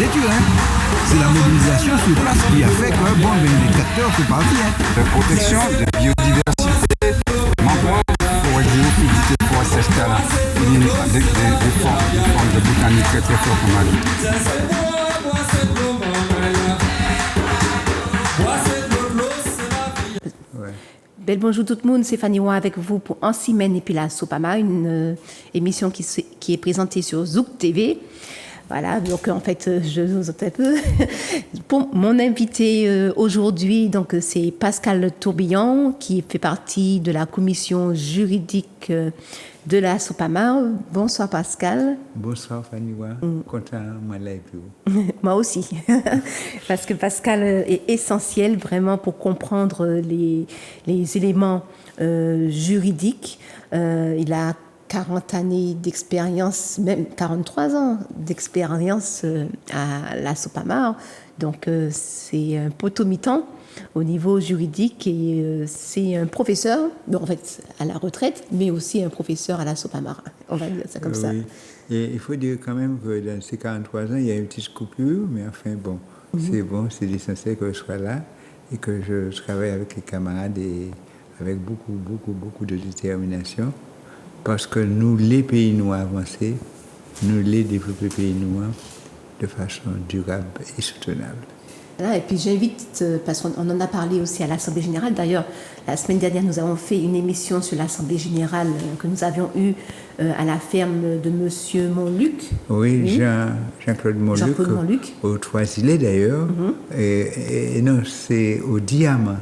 villégiature. Hein. C'est la mobilisation sur place qui a fait que bon, les capteurs sont partis. Hein. De protection, de biodiversité, mangrove, forêt géophysique, forêt sèche-là, des formes de botanique très très fortes qu'on a dit. Bel bonjour tout le monde, c'est Fanny Roy avec vous pour En Semaine et puis la Sopama, une émission qui est présentée sur Zouk TV. Voilà, donc en fait, je vous un peu. Pour mon invité aujourd'hui, donc c'est Pascal Tourbillon, qui fait partie de la commission juridique de la Sopama. Bonsoir Pascal. Bonsoir Fanny Roy, content moi là et puis moi aussi, parce que Pascal est essentiel vraiment pour comprendre les éléments juridiques. Il a 40 années d'expérience, même 43 ans d'expérience à la Sopama. Donc, c'est un potomitan au niveau juridique et c'est un professeur, bon, en fait, à la retraite, mais aussi un professeur à la Sopama. On va dire ça comme ça. Oui. Et il faut dire quand même que dans ces 43 ans, il y a une petite coupure, mais enfin, bon, c'est bon, c'est l'essentiel que je sois là et que je travaille avec les camarades et avec beaucoup de détermination. Parce que nous, les pays noirs avancés, nous les développés pays noirs de façon durable et soutenable. Et puis j'invite, parce qu'on en a parlé aussi à l'Assemblée Générale, d'ailleurs la semaine dernière nous avons fait une émission sur l'Assemblée Générale que nous avions eue à la ferme de Monsieur Montluc. Oui. Jean-Claude Montluc, au Trois-Îlets d'ailleurs, et non, c'est au Diamant.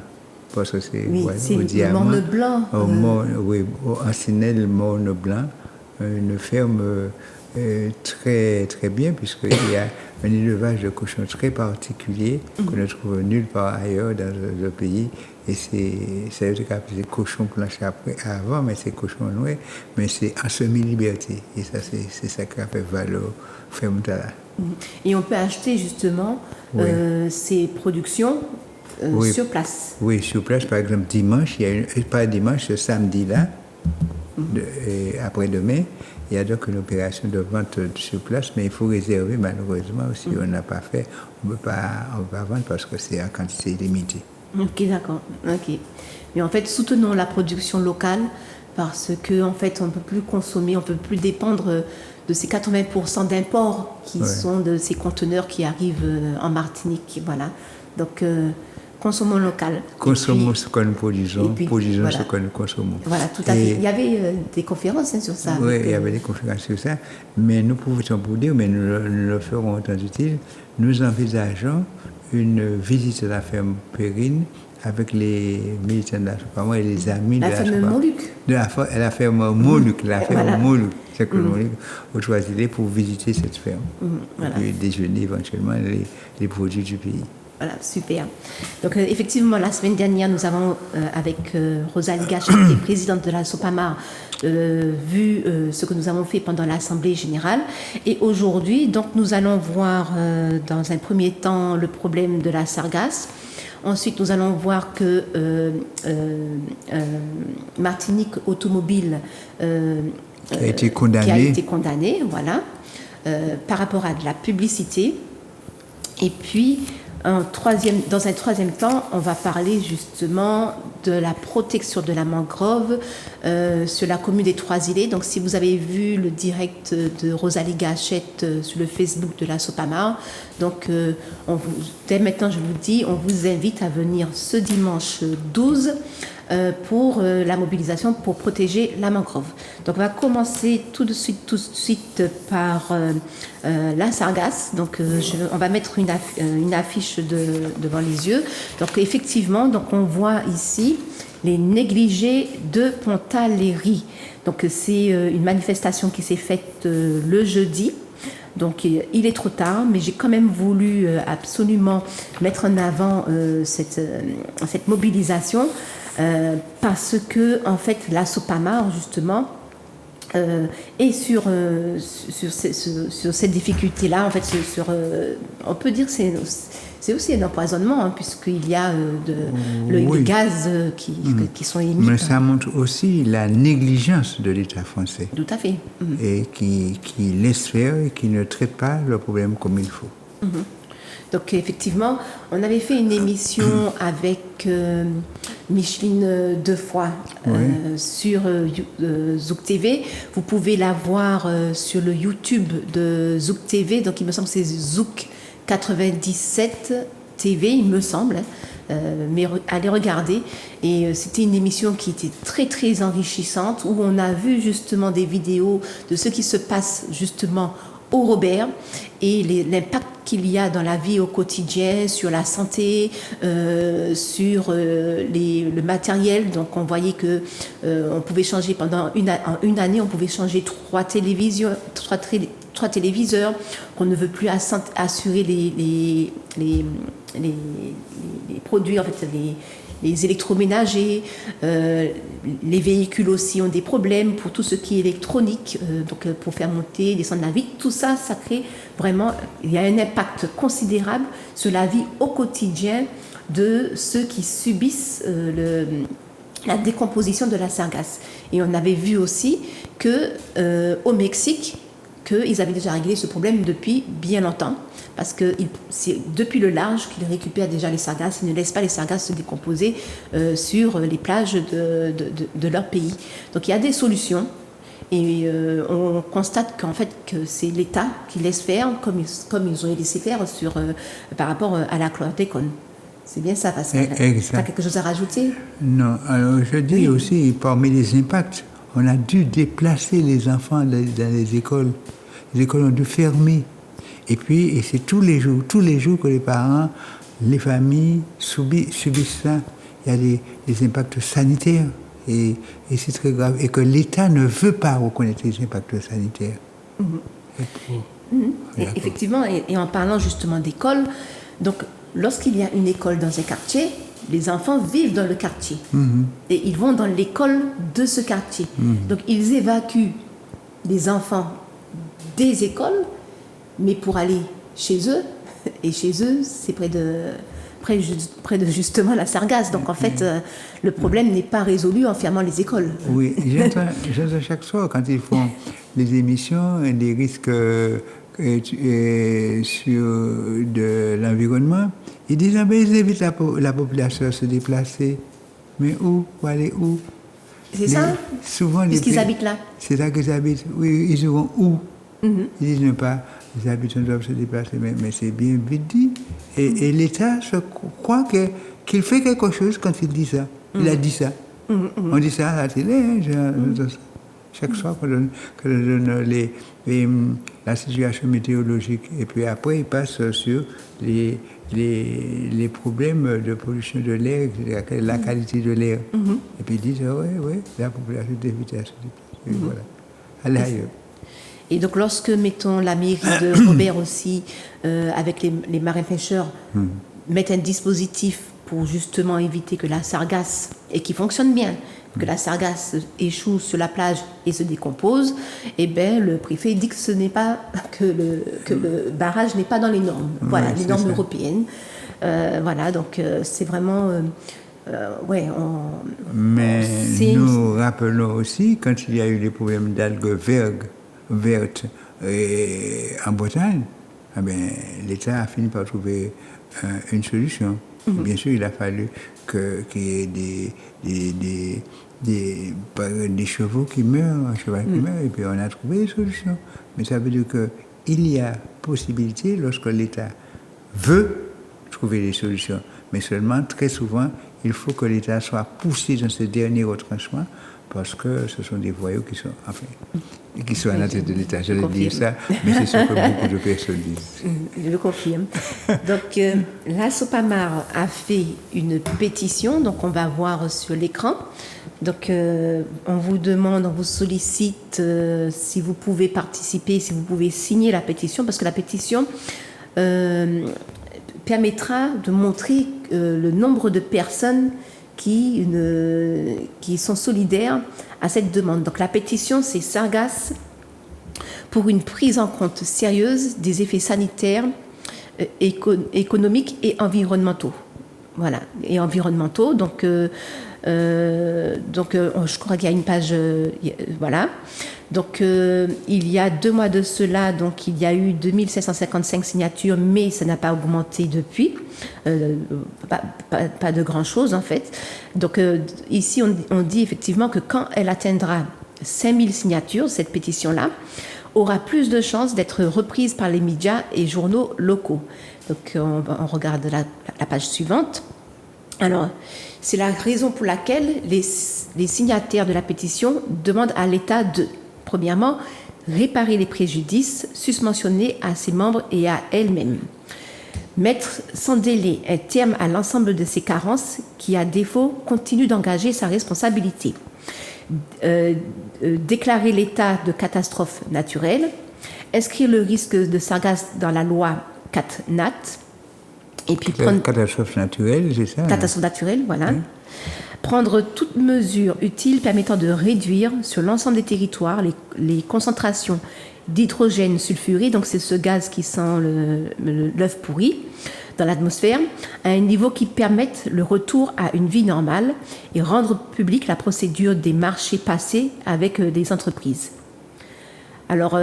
Parce que c'est au Diamant. Morne Blanc. Oui, au Ancinel Morne Blanc, une ferme très, très bien, puisqu'il y a un élevage de cochons très particulier qu'on ne trouve nulle part ailleurs dans le pays. Et c'est des cochons blancs avant, mais c'est cochons noirs, mais c'est en semi-liberté. Et ça, c'est ça qui a fait valeur ferme là. Et on peut acheter justement ces productions sur place. Oui, sur place. Par exemple, dimanche, pas dimanche, ce samedi-là, après-demain, il y a donc une opération de vente sur place, mais il faut réserver, malheureusement, si on n'a pas fait, on ne peut pas vendre parce que c'est en quantité limitée. Ok, d'accord. Ok. Mais en fait, soutenons la production locale parce qu'en fait, on ne peut plus consommer, on ne peut plus dépendre de ces 80% d'imports qui sont de ces conteneurs qui arrivent en Martinique. Voilà. Donc, consommons local. Consommons ce que nous produisons, produisons ce que nous consommons. Voilà, tout à fait. Il y avait des conférences sur ça. Oui, il y avait des conférences sur ça, mais nous pouvons pour dire, mais nous le ferons autant utile. Nous envisageons une visite à la ferme Périne avec les militants de la Sopama et les amis de la ferme Montluc. La ferme Montluc, Montluc, c'est que Montluc, au Trois-Îlets pour visiter cette ferme. Et déjeuner éventuellement les produits du pays. Voilà, super. Donc, effectivement, la semaine dernière, nous avons, avec Rosalie Gachet, qui est présidente de la Sopama, vu ce que nous avons fait pendant l'Assemblée Générale. Et aujourd'hui, donc, nous allons voir, dans un premier temps, le problème de la sargasse. Ensuite, nous allons voir que Martinique Automobile a été condamné, voilà, par rapport à de la publicité. Et puis, dans un troisième temps, on va parler justement de la protection de la mangrove sur la commune des Trois-Îlets. Donc, si vous avez vu le direct de Rosalie Gachette sur le Facebook de la Sopama, donc dès maintenant, je vous dis, on vous invite à venir ce dimanche 12 pour la mobilisation pour protéger la mangrove. Donc, on va commencer tout de suite par la sargasse. Donc, on va mettre une affiche devant les yeux. Donc, effectivement, donc on voit ici les négligés de Pontaléry. Donc, c'est une manifestation qui s'est faite le jeudi. Donc, il est trop tard, mais j'ai quand même voulu absolument mettre en avant cette mobilisation parce que, en fait, la Sopama, justement, et sur cette difficulté-là, en fait, on peut dire que c'est aussi un empoisonnement, puisqu'il y a les gaz qui sont émis. Mais ça montre aussi la négligence de l'État français. Tout à fait. Et qui laisse faire et qui ne traite pas le problème comme il faut. Donc effectivement, on avait fait une émission avec Micheline Defoy sur Zouk TV. Vous pouvez la voir sur le YouTube de Zouk TV. Donc il me semble que c'est Zouk 97 TV, il me semble. Mais allez regarder. Et c'était une émission qui était très très enrichissante où on a vu justement des vidéos de ce qui se passe justement au Robert et l'impact qu'il y a dans la vie au quotidien, sur la santé, sur le matériel. Donc on voyait que on pouvait changer pendant une année, on pouvait changer trois téléviseurs, qu'on ne veut plus assurer les produits, en fait, les électroménagers, les véhicules aussi ont des problèmes pour tout ce qui est électronique, donc pour faire monter, descendre la vie. Tout ça, ça crée vraiment, il y a un impact considérable sur la vie au quotidien de ceux qui subissent la décomposition de la sargasse. Et on avait vu aussi que au Mexique, qu'ils avaient déjà réglé ce problème depuis bien longtemps, parce que c'est depuis le large qu'ils récupèrent déjà les sargasses, ils ne laissent pas les sargasses se décomposer sur les plages de leur pays. Donc il y a des solutions, et on constate qu'en fait que c'est l'État qui laisse faire, comme ils ont laissé faire par rapport à la chlordécone. C'est bien ça, Pascal. Tu as quelque chose à rajouter? Non, alors je dis aussi, parmi les impacts, on a dû déplacer les enfants dans les écoles. Les écoles ont dû fermer. Et puis, et c'est tous les jours que les parents, les familles subissent ça. Il y a des impacts sanitaires. Et c'est très grave. Et que l'État ne veut pas reconnaître les impacts sanitaires. Effectivement, et en parlant justement d'école, donc lorsqu'il y a une école dans un quartier, les enfants vivent dans le quartier. Et ils vont dans l'école de ce quartier. Donc ils évacuent les enfants des écoles, mais pour aller chez eux, et chez eux, c'est près de justement la sargasse. Donc en fait, le problème n'est pas résolu en fermant les écoles. Oui, j'entends chaque soir quand ils font les émissions, des risques sur de l'environnement, ils disent ils invitent la population à se déplacer. Mais où? Pour aller où? C'est ça? Souvent, puisqu'ils habitent là. C'est là qu'ils habitent. Oui, ils iront où? Ils disent ne pas, les habitants doivent se déplacer, mais c'est bien vite dit. Et l'État je crois qu'il fait quelque chose quand il dit ça. Il a dit ça. On dit ça à la télé, chaque soir qu'on donne la situation météorologique. Et puis après, il passe sur les problèmes de pollution de l'air, la qualité de l'air. Et puis ils disent, oui, la population est invitée à se déplacer. Voilà. Allez ailleurs. Et donc, lorsque, mettons, la mairie de Robert aussi, avec les marins-pêcheurs, mettent un dispositif pour justement éviter que la sargasse, et qui fonctionne bien, que la sargasse échoue sur la plage et se décompose, eh bien, le préfet dit que ce n'est pas, que le barrage n'est pas dans les normes. Voilà, les normes européennes. Voilà, donc c'est vraiment... Mais nous rappelons aussi, quand il y a eu les problèmes d'algues vertes en Bretagne, l'État a fini par trouver une solution. Bien sûr, il a fallu qu'il y ait des chevaux qui meurent, un cheval qui meurt, et puis on a trouvé des solutions. Mais ça veut dire qu'il y a possibilité, lorsque l'État veut trouver des solutions, mais seulement, très souvent, il faut que l'État soit poussé dans ce dernier retranchement, parce que ce sont des voyous qui sont à la tête de l'État. J'allais dire ça, mais c'est ce que beaucoup de personnes disent. Je le confirme. Donc, la Sopamar a fait une pétition, donc on va voir sur l'écran. Donc, on vous demande, on vous sollicite si vous pouvez participer, si vous pouvez signer la pétition, parce que la pétition permettra de montrer le nombre de personnes qui sont solidaires à cette demande. Donc la pétition, c'est Sargasse pour une prise en compte sérieuse des effets sanitaires, économiques et environnementaux. Voilà, et environnementaux. Donc, je crois qu'il y a une page, voilà. Donc, il y a 2 mois de cela, donc il y a eu 2755 signatures, mais ça n'a pas augmenté depuis. Pas de grand-chose, en fait. Donc, ici, on dit effectivement que quand elle atteindra 5000 signatures, cette pétition-là aura plus de chances d'être reprise par les médias et journaux locaux. Donc, on regarde la page suivante. Alors, c'est la raison pour laquelle les signataires de la pétition demandent à l'État de, premièrement, réparer les préjudices susmentionnés à ses membres et à elle-même. Mettre sans délai un terme à l'ensemble de ces carences qui, à défaut, continuent d'engager sa responsabilité. Déclarer l'état de catastrophe naturelle, inscrire le risque de sargasse dans la loi CatNat, et puis prendre... Catastrophe naturelle, c'est ça? Catastrophe naturelle, voilà. Oui. Prendre toute mesure utile permettant de réduire sur l'ensemble des territoires les concentrations d'hydrogène sulfuré, donc c'est ce gaz qui sent l'œuf pourri, dans l'atmosphère, à un niveau qui permette le retour à une vie normale et rendre publique la procédure des marchés passés avec des entreprises. Alors,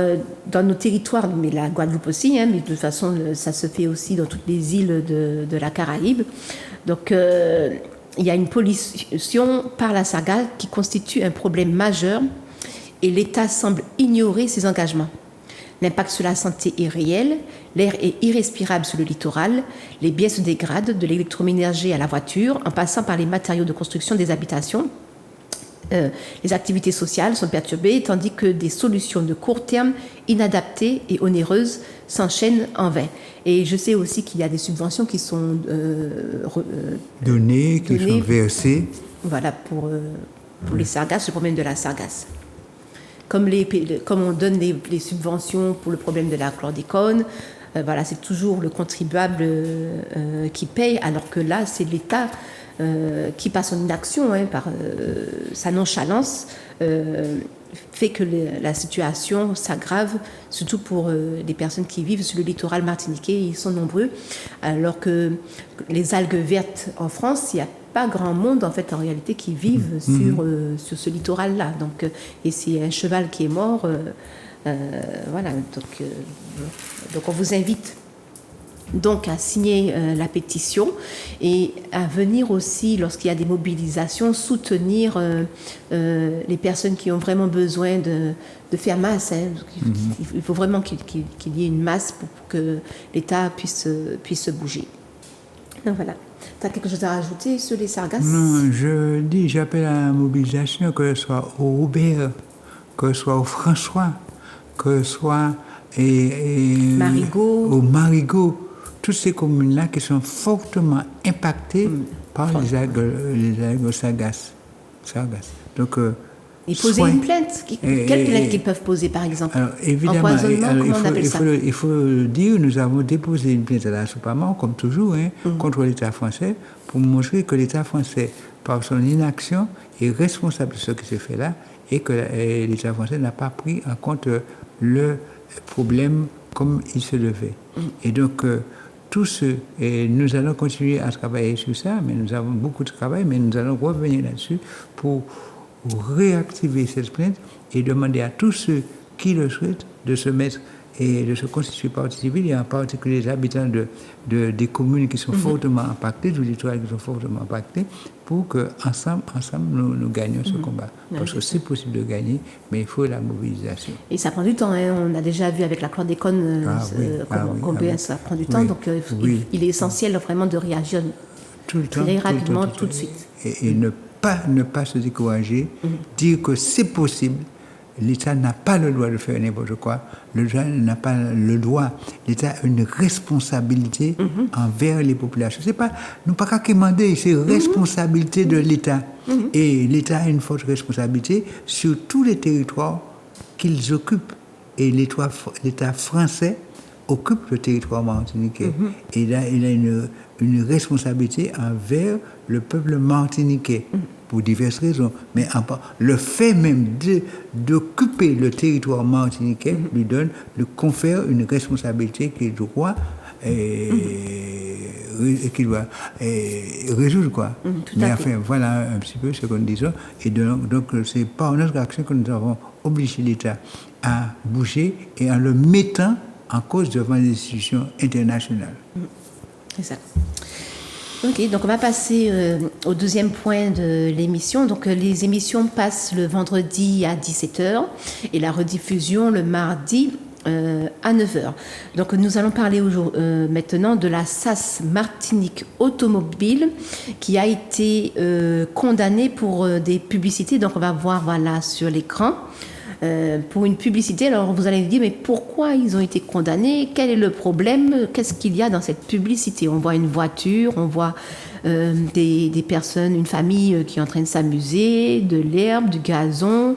dans nos territoires, mais la Guadeloupe aussi, mais de toute façon, ça se fait aussi dans toutes les îles de la Caraïbe. Donc, il y a une pollution par la sargasse qui constitue un problème majeur et l'État semble ignorer ses engagements. L'impact sur la santé est réel, l'air est irrespirable sur le littoral, les biens se dégradent, de l'électroménager à la voiture, en passant par les matériaux de construction des habitations. Les activités sociales sont perturbées, tandis que des solutions de court terme, inadaptées et onéreuses, s'enchaînent en vain. Et je sais aussi qu'il y a des subventions qui sont données, qui sont versées. Voilà, pour les sargasses, le problème de la sargasse. Comme on donne les subventions pour le problème de la chlordécone, voilà, c'est toujours le contribuable qui paye, alors que là, c'est l'État qui, par son inaction, par sa nonchalance, fait que la situation s'aggrave, surtout pour les personnes qui vivent sur le littoral martiniquais. Ils sont nombreux, alors que les algues vertes en France, il n'y a pas grand monde en fait en réalité qui vivent sur ce littoral-là. Donc, et c'est un cheval qui est mort. Voilà. Donc on vous invite donc à signer la pétition et à venir aussi, lorsqu'il y a des mobilisations, soutenir les personnes qui ont vraiment besoin de faire masse. Il faut vraiment qu'il y ait une masse pour que l'État puisse se bouger. Donc voilà. Tu as quelque chose à rajouter sur les sargasses? Non, j'appelle à la mobilisation, que ce soit au Robert, que ce soit au François, que ce soit au Marigot, toutes ces communes-là qui sont fortement impactées par les algues sargasses. Donc, et poser une plainte. Quelle plainte qu'ils peuvent poser, par exemple? Alors, évidemment, il faut dire, nous avons déposé une plainte à la Soupama, comme toujours, contre l'État français, pour montrer que l'État français, par son inaction, est responsable de ce qui se fait là, et que l'État français n'a pas pris en compte le problème comme il se devait. Et donc, nous allons continuer à travailler sur ça, mais nous avons beaucoup de travail, mais nous allons revenir là-dessus pour réactiver cette plainte et demander à tous ceux qui le souhaitent de se mettre et de se constituer partie civile, et en particulier les habitants des communes qui sont fortement impactées, du littoral qui sont fortement impactés, pour qu'ensemble, nous gagnions ce combat. Parce que c'est possible de gagner, mais il faut la mobilisation. Et ça prend du temps, on a déjà vu avec la chlordécone combien ça prend du temps, donc il est essentiel vraiment de réagir très rapidement, tout de suite. Et ne pas se décourager, dire que c'est possible. L'État n'a pas le droit de faire n'importe quoi. L'État n'a pas le droit. L'État a une responsabilité envers les populations. C'est pas, nous pas qu'à demander, c'est responsabilité de l'État. Et l'État a une forte responsabilité sur tous les territoires qu'ils occupent. Et l'État français occupe le territoire martiniquais. Et là, il a une responsabilité envers le peuple martiniquais, pour diverses raisons. Mais le fait même d'occuper le territoire martiniquais lui confère une responsabilité qu'il doit résoudre, quoi. Mais fait. enfin, voilà un petit peu ce que nous disons. Et donc c'est par notre action que nous avons obligé l'État à bouger et en le mettant en cause devant les institutions internationales. C'est ça. Ok, donc on va passer au deuxième point de l'émission. Donc les émissions passent le vendredi à 17h et la rediffusion le mardi à 9h. Donc nous allons parler maintenant de la SAS Martinique Automobile qui a été condamnée pour des publicités. Donc on va voir sur l'écran. Pour une publicité, alors vous allez me dire, mais pourquoi ils ont été condamnés? Quel est le problème? Qu'est-ce qu'il y a dans cette publicité? On voit une voiture, on voit des personnes, une famille qui est en train de s'amuser, de l'herbe, du gazon.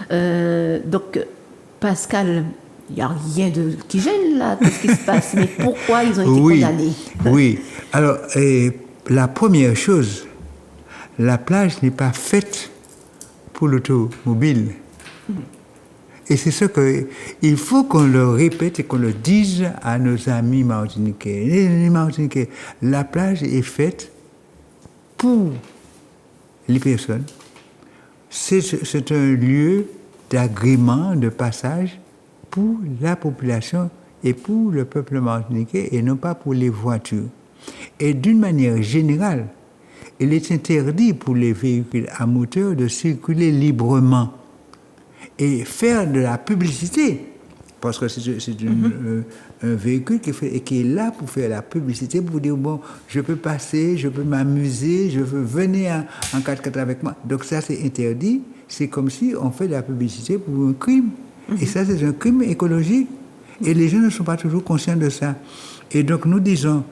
Donc, Pascal, il n'y a rien qui gêne là, qu'est-ce qui se passe? Mais pourquoi ils ont été condamnés? Oui, alors, la première chose, la plage n'est pas faite pour l'automobile. Et c'est ce qu'il faut qu'on le répète et qu'on le dise à nos amis martiniquais. Les Martiniquais, la plage est faite pour les personnes. C'est un lieu d'agrément, de passage pour la population et pour le peuple martiniquais et non pas pour les voitures. Et d'une manière générale, il est interdit pour les véhicules à moteur de circuler librement et faire de la publicité, parce que c'est un véhicule qui est là pour faire la publicité, pour dire, bon, je peux passer, je peux m'amuser, je veux venir en 4x4 avec moi. Donc ça, c'est interdit. C'est comme si on fait de la publicité pour un crime. Et ça, c'est un crime écologique. Et les gens ne sont pas toujours conscients de ça. Et donc, nous disons,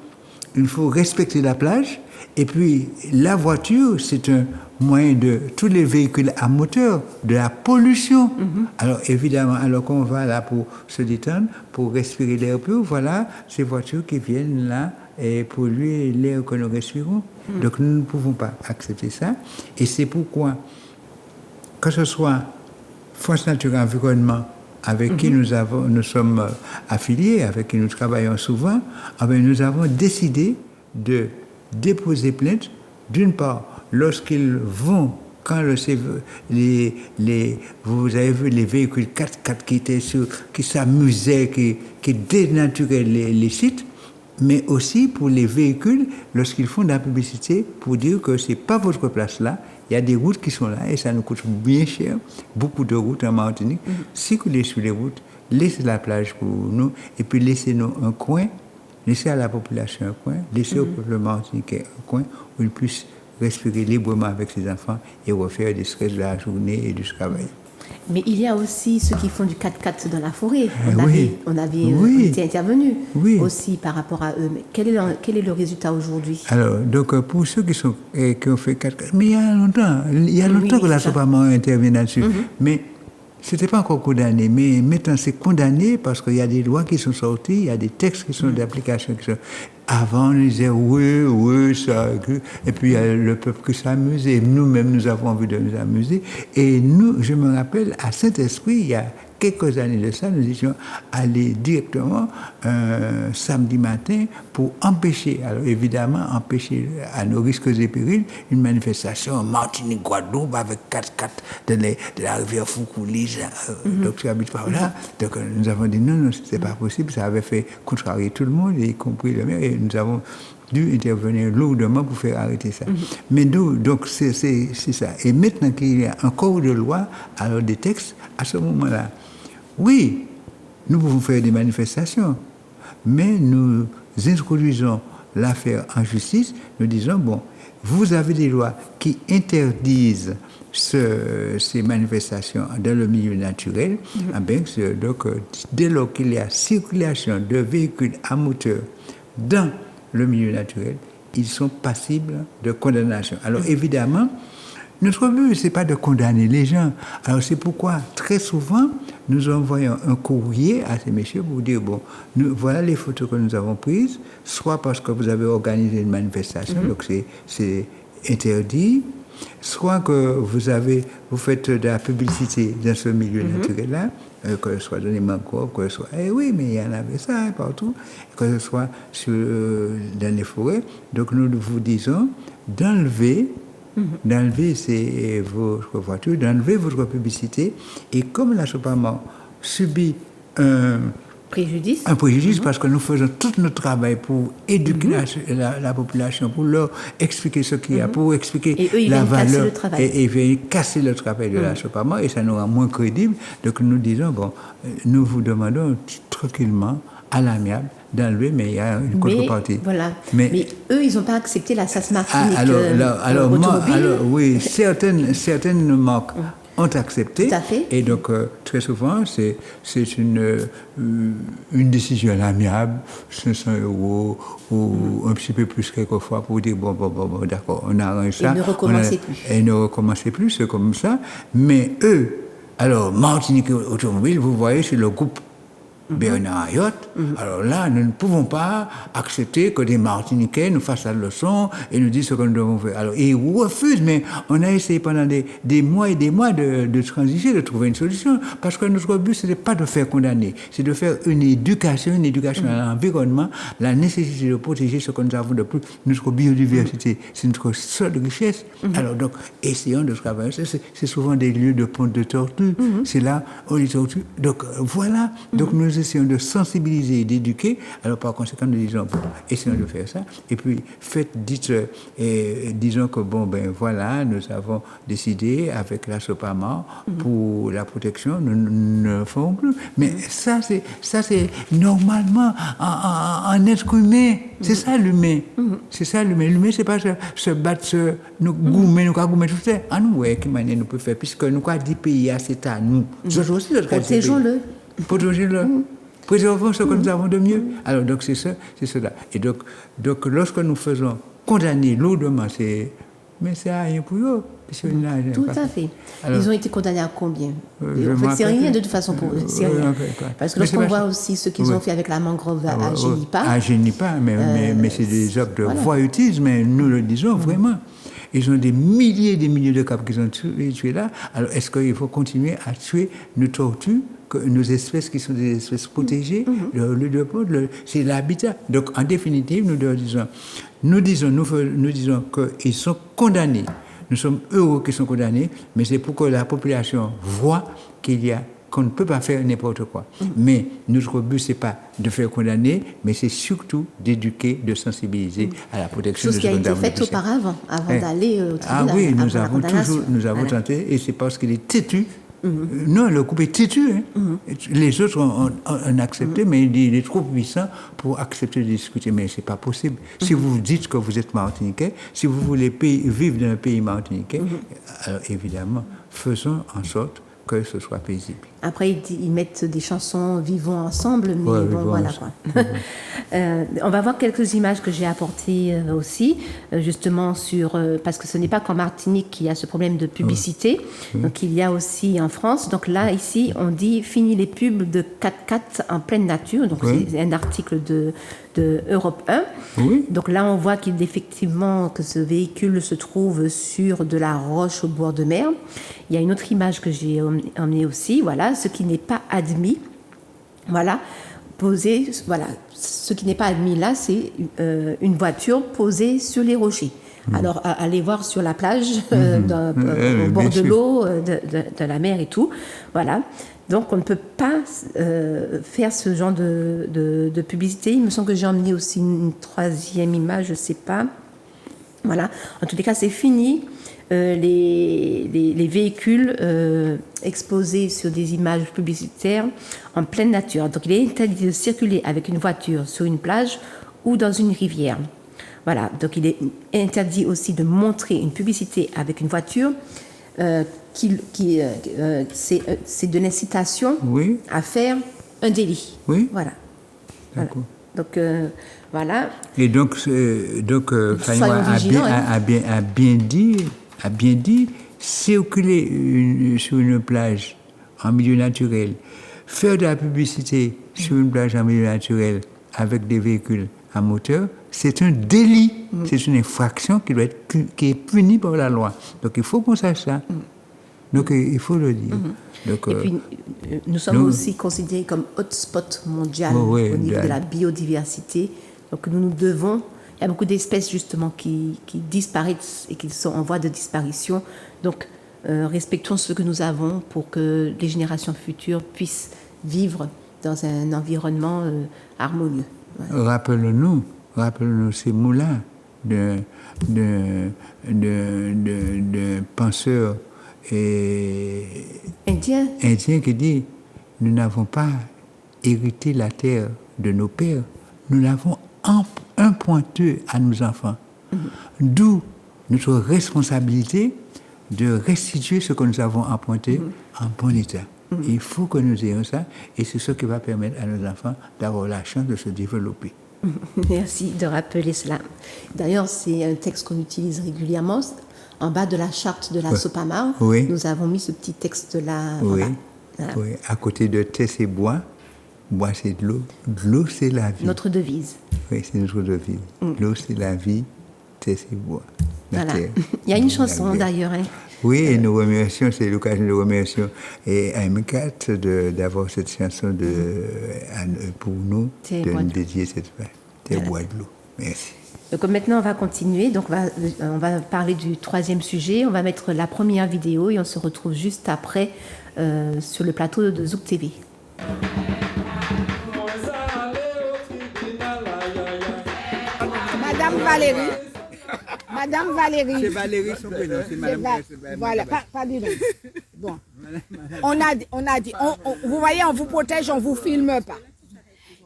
il faut respecter la plage. Et puis, la voiture, c'est un moyen de tous les véhicules à moteur, de la pollution. Alors, évidemment, alors qu'on va là pour se détendre, pour respirer l'air pur, voilà ces voitures qui viennent là et polluer l'air que nous respirons. Donc, nous ne pouvons pas accepter ça. Et c'est pourquoi, que ce soit Force Nature Environnement, avec qui nous sommes affiliés, avec qui nous travaillons souvent, nous avons décidé de déposer plainte, d'une part, lorsqu'ils vont, quand vous avez vu les véhicules 4x4 qui s'amusaient, qui dénaturaient les sites, mais aussi pour les véhicules, lorsqu'ils font de la publicité, pour dire que ce n'est pas votre place là, il y a des routes qui sont là et ça nous coûte bien cher, beaucoup de routes en Martinique. Circulez sur les routes, laissez la plage pour nous et puis laissez-nous un coin. Laissez à la population un coin, laissez au peuple martiniquais un coin où il puisse respirer librement avec ses enfants et refaire des stress de la journée et du travail. Mais il y a aussi ceux qui font du 4x4 dans la forêt. On avait été intervenu aussi par rapport à eux. Mais quel est le résultat aujourd'hui? Alors, donc pour ceux qui ont fait 4x4, mais il y a longtemps que la Sopama intervient là-dessus. Mais ce n'était pas encore condamné, mais maintenant c'est condamné parce qu'il y a des lois qui sont sorties, il y a des textes qui sont d'application. Avant, on disait oui, ça. Et puis il y a le peuple qui s'amuse, et nous-mêmes, nous avons envie de nous amuser. Et nous, je me rappelle, à Saint-Esprit, il y a quelques années de ça, nous étions allés directement samedi matin pour empêcher, alors évidemment, empêcher à nos risques et périls, une manifestation en Martinique, Guadeloupe, avec 4x4 de la rivière Foucoulis, donc tu habites par là. Donc nous avons dit non, c'était pas possible, ça avait fait contrarier tout le monde, y compris le maire, et nous avons dû intervenir lourdement pour faire arrêter ça. Mais nous, donc c'est ça. Et maintenant qu'il y a encore de loi, alors des textes, à ce moment-là, oui, nous pouvons faire des manifestations, mais nous introduisons l'affaire en justice, nous disons, bon, vous avez des lois qui interdisent ces manifestations dans le milieu naturel, donc dès lors qu'il y a circulation de véhicules à moteur dans le milieu naturel, ils sont passibles de condamnation. Alors évidemment, notre but, ce n'est pas de condamner les gens. Alors c'est pourquoi, très souvent, nous envoyons un courrier à ces messieurs pour dire, bon, voilà les photos que nous avons prises, soit parce que vous avez organisé une manifestation, donc c'est interdit, Soit que vous faites de la publicité dans ce milieu naturel-là, que ce soit dans les mangroves, que ce soit... Eh oui, mais il y en avait ça partout, que ce soit dans les forêts. Donc nous vous disons d'enlever votre voiture, d'enlever votre publicité. Et comme l'Asopama subit un préjudice parce que nous faisons tout notre travail pour éduquer la population, pour leur expliquer ce qu'il y a, pour expliquer la valeur. Et ils viennent casser le travail de l'Asopama et ça nous rend moins crédible. Donc nous disons, nous vous demandons tranquillement, à l'amiable, d'enlever, mais il y a une contrepartie. Voilà. Mais eux, ils n'ont pas accepté la SAS Martinique oui, certaines marques ont accepté. Tout à fait. Et donc, très souvent, c'est une décision amiable, 500 € ou un petit peu plus quelquefois pour dire, bon, d'accord, on arrange ça. Et ne recommencez plus, c'est comme ça. Mais eux, alors, Martinique Automobile, vous voyez, c'est le groupe Bernard Ayotte. Alors là, nous ne pouvons pas accepter que des Martiniquais nous fassent la leçon et nous disent ce que nous devons faire. Alors, ils refusent, mais on a essayé pendant des mois et des mois de transiger, de trouver une solution. Parce que notre but, ce n'est pas de faire condamner, c'est de faire une éducation à l'environnement, la nécessité de protéger ce que nous avons de plus, notre biodiversité. C'est notre seule richesse. Alors donc, essayons de travailler. C'est souvent des lieux de ponte de tortue. C'est là où les tortues. Donc, voilà. Donc, nous essayons de sensibiliser et d'éduquer. Alors, par conséquent, nous disons, essayons de faire ça. Et puis, disons que, voilà, nous avons décidé avec la SOPAMA pour la protection, nous ne le ferons plus. Mais ça, c'est normalement un être humain. C'est ça l'humain. C'est ça l'humain. L'humain, c'est pas se battre, nous goumer tout ça. À nous, qui manière nous pouvons faire, puisque nous avons dit pays, c'est à nous. Protégeons-le. Préservons ce que nous avons de mieux. Alors, donc, c'est cela. Et donc, lorsque nous faisons condamner lourdement, mais c'est rien pour eux. Tout à fait. Alors, ils ont été condamnés à combien? En fait, c'est rien de toute façon pour eux. C'est rien. Parce que lorsqu'on voit aussi ce qu'ils ont fait avec la mangrove à Génipa. À Génipa, mais c'est des actes de voyoutisme, mais nous le disons vraiment. Ils ont des milliers et des milliers de capes qu'ils ont tués là. Alors, est-ce qu'il faut continuer à tuer nos tortues, nos espèces qui sont des espèces protégées, le lieu de ponte, c'est l'habitat. Donc, en définitive, nous disons qu'ils sont condamnés. Nous sommes heureux qu'ils sont condamnés, mais c'est pour que la population voit qu'on ne peut pas faire n'importe quoi. Mais notre but, ce n'est pas de faire condamner, mais c'est surtout d'éduquer, de sensibiliser à la protection de ce que nous avons. Chose qui a été faite auparavant, avant d'aller au tribunal. Ah oui, nous avons tenté, et c'est parce qu'il est têtu. Non, le groupe est têtu. Les autres ont accepté, mais il est trop puissant pour accepter de discuter. Mais ce n'est pas possible. Si vous dites que vous êtes martiniquais, si vous voulez vivre dans un pays martiniquais, alors évidemment, faisons en sorte que ce soit paisible. Après, ils mettent des chansons Vivons ensemble, mais voilà quoi. On va voir quelques images que j'ai apportées aussi, justement parce que ce n'est pas qu'en Martinique qu'il y a ce problème de publicité, donc il y a aussi en France. Donc là, ici, on dit fini les pubs de 4x4 en pleine nature. Donc c'est un article de Europe 1. Donc là, on voit qu'effectivement que ce véhicule se trouve sur de la roche au bord de mer. Il y a une autre image que j'ai emmenée aussi, voilà. Ce qui n'est pas admis, ce qui n'est pas admis là, c'est une voiture posée sur les rochers. Alors, allez voir sur la plage, au bord de l'eau, de la mer et tout. Voilà. Donc, on ne peut pas faire ce genre de publicité. Il me semble que j'ai emmené aussi une troisième image, je ne sais pas. Voilà. En tous les cas, c'est fini. Les véhicules exposés sur des images publicitaires en pleine nature. Donc, il est interdit de circuler avec une voiture sur une plage ou dans une rivière. Voilà. Donc, il est interdit aussi de montrer une publicité avec une voiture c'est de l'incitation à faire un délit. Voilà. D'accord. Donc, voilà. Et donc Fanny a bien dit, circuler sur une plage en milieu naturel, faire de la publicité sur une plage en milieu naturel avec des véhicules à moteur, c'est un délit, c'est une infraction qui est punie par la loi. Donc il faut qu'on sache ça. Donc il faut le dire. Donc, et puis nous sommes aussi considérés comme hotspot mondial au niveau de la biodiversité. Donc nous devons, il y a beaucoup d'espèces justement qui disparaissent et qui sont en voie de disparition. Donc respectons ce que nous avons pour que les générations futures puissent vivre dans un environnement harmonieux. Ouais. Rappelons-nous ces mots-là de penseurs indien qui dit « Nous n'avons pas hérité la terre de nos pères, nous l'avons empruntée à nos enfants. » D'où notre responsabilité de restituer ce que nous avons emprunté en bon état. Il faut que nous ayons ça, et c'est ce qui va permettre à nos enfants d'avoir la chance de se développer. Merci de rappeler cela. D'ailleurs, c'est un texte qu'on utilise régulièrement. En bas de la charte de la Sopamar, nous avons mis ce petit texte-là. Oui. À côté de terre, c'est bois. Bois, c'est de l'eau. De l'eau, c'est la vie. Notre devise. Oui, c'est notre devise. L'eau, c'est la vie. Terre, c'est bois. Voilà. Il y a une chanson d'ailleurs. Hein. Oui, et nous remercions, c'est l'occasion de remercier et M4 d'avoir cette chanson pour nous, de nous dédier cette fête. Terre, bois, de l'eau. Merci. Donc maintenant, on va continuer. Donc on va parler du troisième sujet. On va mettre la première vidéo et on se retrouve juste après sur le plateau de Zouk TV. Madame Valérie. Madame Valérie. C'est Valérie son prénom, c'est Madame Valérie. Voilà, pas du tout. Bon. On a dit, vous voyez, on vous protège, on ne vous filme pas.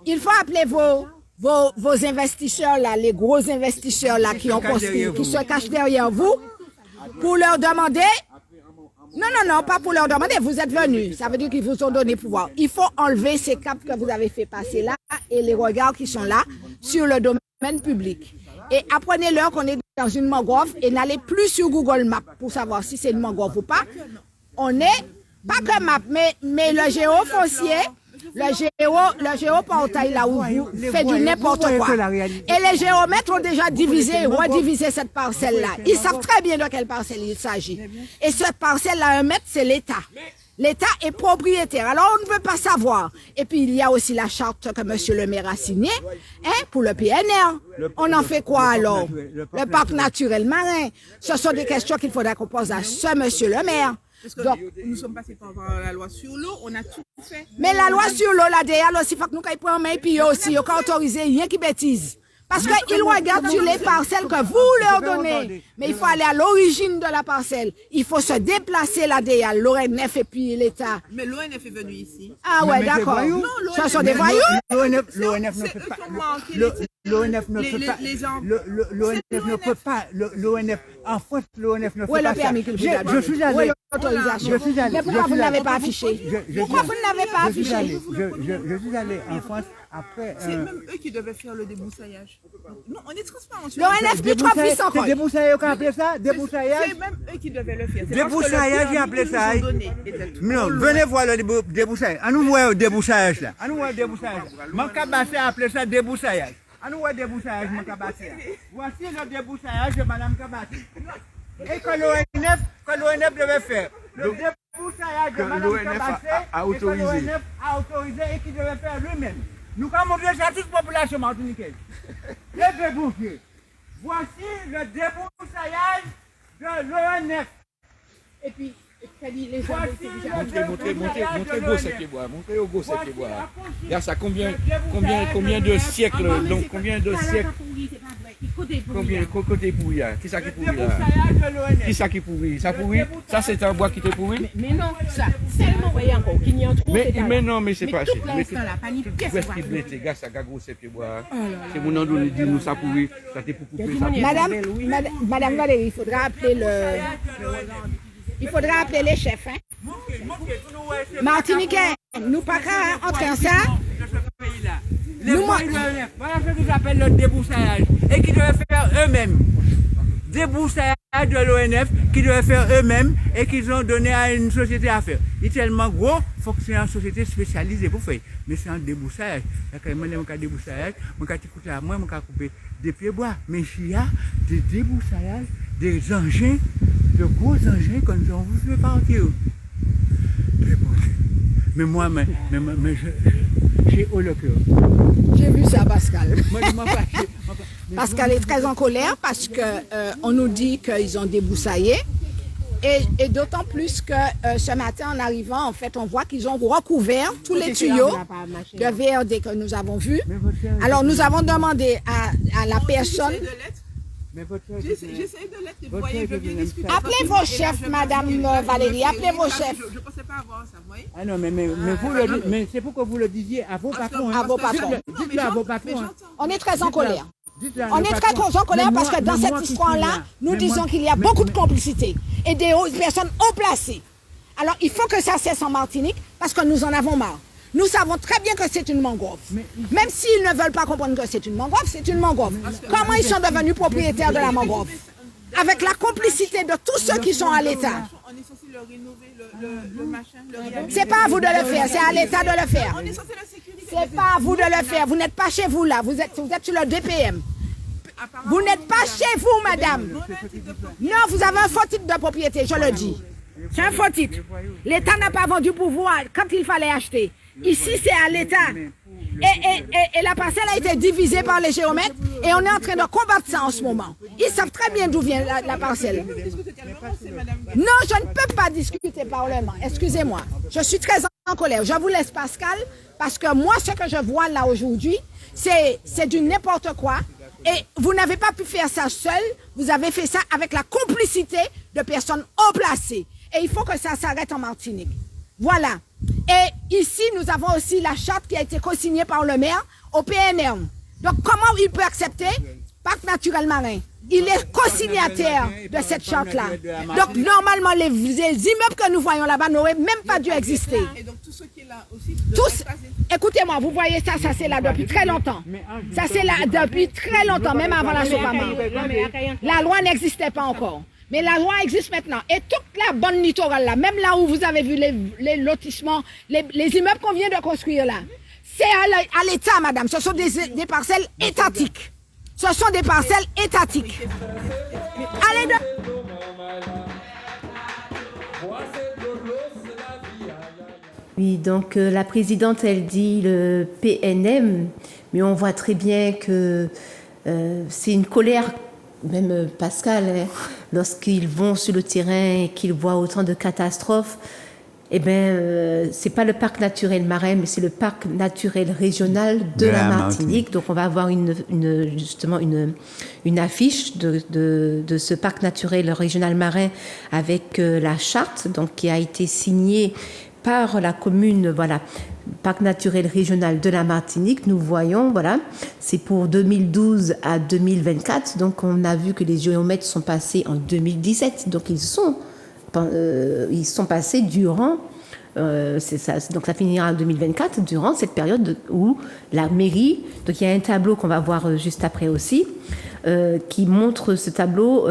Il faut appeler vos investisseurs là, les gros investisseurs là qui ont construit, qui se cachent derrière vous, pour leur demander. Non, pas pour leur demander. Vous êtes venus. Ça veut dire qu'ils vous ont donné pouvoir. Il faut enlever ces caps que vous avez fait passer là et les regards qui sont là sur le domaine public. Et apprenez-leur qu'on est dans une mangrove et n'allez plus sur Google Maps pour savoir si c'est une mangrove ou pas. On est pas que map, mais le géofoncier. Le géoportail là où vous faites du n'importe quoi. Et les géomètres ont déjà redivisé cette parcelle-là. Ils savent très bien de quelle parcelle il s'agit. Et cette parcelle-là, 1 mètre, c'est l'État. L'État est propriétaire. Alors, on ne veut pas savoir. Et puis, il y a aussi la charte que M. le maire a signée pour le PNR. On en fait quoi alors? Le parc naturel marin. Ce sont des questions qu'il faudra qu'on pose à ce monsieur le maire. Parce que donc, nous sommes passés par la loi sur l'eau, on a tout fait. Mais la loi sur l'eau, là, derrière, il faut que nous prenions main, puis aussi, il faut autoriser rien qui bêtise. Parce qu'ils regardent sur les parcelles que vous leur donnez. Mais il faut aller à l'origine de la parcelle. Il faut se déplacer là derrière, l'ONF et puis l'État. Mais l'ONF est venu ici. Ah ouais, d'accord. Ce sont des voyous. L'ONF ne peut pas. L'ONF ne peut pas. L'ONF, en France, l'ONF ne peut pas. Où est le permis que vous avez? Je suis allé. Où est l'autorisation? Je suis allé. Mais pourquoi vous ne l'avez pas affiché? Pourquoi vous ne l'avez pas affiché? Je suis allé en France après. C'est même eux qui devaient faire le débroussaillage. Non, on est transparent. L'ONF qui trop puissant encore. C'est débroussaillage qu'on appelait ça? Débroussaillage? C'est même eux qui devaient le faire. Débroussaillage, j'ai appelé ça. Non, venez voir le débroussaillage. On nous voit le débroussaillage là. On nous voit le débroussaillage. Mon cabassé a appelé ça débroussaillage. On nous voit le débroussaillage, mon cabassé. Voici le débroussaillage de Madame Cabassé. Et que l'ONF devait faire. Le débroussaillage de Madame Cabassé, a autorisé et qui devait faire lui-même. Nous avons montré ça à toute la population martiniquaise. Les débouchés. Voici le débroussaillage de l'ONF. Et puis, les gens montrez gros sec bois, montrez au gros sec bois. Regarde ça, combien de siècles, donc combien de siècles, combien côté pourri là, qui ça qui pourri là, qui ça qui pourri, ça pourri, ça c'est un bois qui te pourri. Mais non, ça, seulement voyez encore qu'il y a trop. Mais non, mais c'est pas tout l'instant là, pas ni pièce. Tout qui blessé, gars, ça gros sec bois. C'est mon nom de dire nous ça pourri, ça t'est pour couper ça. Madame Valérie, il faudra appeler il faudra appeler les chefs. Hein? Martiniquais, nous pas qu'à entrer en ça. Voilà ce qu'ils appellent le débroussaillage et qui devaient faire eux-mêmes. Débroussaillage de l'ONF qui devaient faire eux-mêmes et qu'ils ont donné à une société à faire. Il est tellement gros, il faut que c'est une société spécialisée pour faire. Mais c'est un déboussage. Moi, je vais déboussage, je vais écouter à moi, je vais couper des pieds bois. Mais il y a des déboussages, des engins, de gros engins qu'on vous fait partir. Mais moi, j'ai haut le cœur. J'ai vu ça, Pascal. Pascal est très en colère parce que on nous dit qu'ils ont déboussaillé. Et d'autant plus que ce matin, en arrivant, en fait, on voit qu'ils ont recouvert tous les tuyaux de VRD que nous avons vus. Alors, nous avons demandé à la personne... J'essaie de l'être, vous voyez, je viens discuter. Appelez vos chefs, Madame Valérie, appelez vos chefs. Je ne pensais pas avoir ça, vous voyez. Ah non, mais c'est pour que vous le disiez à vos patrons. À vos patrons. Dites-le à vos patrons. On est très en colère. On est très en colère parce que dans cette histoire-là, nous disons qu'il y a beaucoup de complicité et des personnes haut placées. Alors, il faut que ça cesse en Martinique parce que nous en avons marre. Nous savons très bien que c'est une mangrove. Même s'ils ne veulent pas comprendre que c'est une mangrove, c'est une mangrove. Comment ils sont devenus propriétaires de la mangrove? Avec la complicité de tous ceux qui sont à l'État. On est censé leur rénover le machin, c'est pas à vous de le faire, c'est à l'État de le faire. On est censé le sécuriser. C'est pas à vous de le faire. Vous n'êtes pas chez vous là, vous êtes sur le DPM. Vous n'êtes pas chez vous, madame. Non, vous avez un faux titre de propriété, je le dis. C'est un faux titre. L'État n'a pas vendu pour vous quand il fallait acheter. Ici, c'est à l'État. Et la parcelle a été divisée par les géomètres et on est en train de combattre ça en ce moment. Ils savent très bien d'où vient la parcelle. Non, je ne peux pas discuter parlement. Excusez-moi. Je suis très en colère. Je vous laisse, Pascal, parce que moi, ce que je vois là aujourd'hui, c'est du n'importe quoi. Et vous n'avez pas pu faire ça seul. Vous avez fait ça avec la complicité de personnes haut placées. Et il faut que ça s'arrête en Martinique. Voilà. Et ici, nous avons aussi la charte qui a été co-signée par le maire au PNM. Donc, comment il peut accepter Parc naturel marin? Il est co-signataire de cette charte-là. Donc, normalement, les immeubles que nous voyons là-bas n'auraient même pas dû exister. Et donc, tout ce qui est là aussi... Tous, écoutez-moi, vous voyez ça, c'est là depuis très longtemps. Ça, c'est là depuis très longtemps, même avant la Sopama. La loi n'existait pas encore. Mais la loi existe maintenant. Et toute la bande littorale là, même là où vous avez vu les lotissements, les immeubles qu'on vient de construire là, c'est à l'État, madame. Ce sont des parcelles étatiques. Ce sont des parcelles étatiques. Allez de... Oui, donc la présidente, elle dit le PNM, mais on voit très bien que c'est une colère. Même Pascal, hein, lorsqu'ils vont sur le terrain et qu'ils voient autant de catastrophes, eh ben, c'est pas le parc naturel marin, mais c'est le parc naturel régional de la Martinique. Donc, on va avoir justement une affiche de ce parc naturel régional marin avec la charte, donc qui a été signée par la commune, voilà, parc naturel régional de la Martinique. Nous voyons, voilà, c'est pour 2012 à 2024. Donc, on a vu que les géomètres sont passés en 2017. Donc, ils sont passés durant, c'est ça, donc ça finira en 2024, durant cette période où la mairie, donc il y a un tableau qu'on va voir juste après aussi, qui montre ce tableau,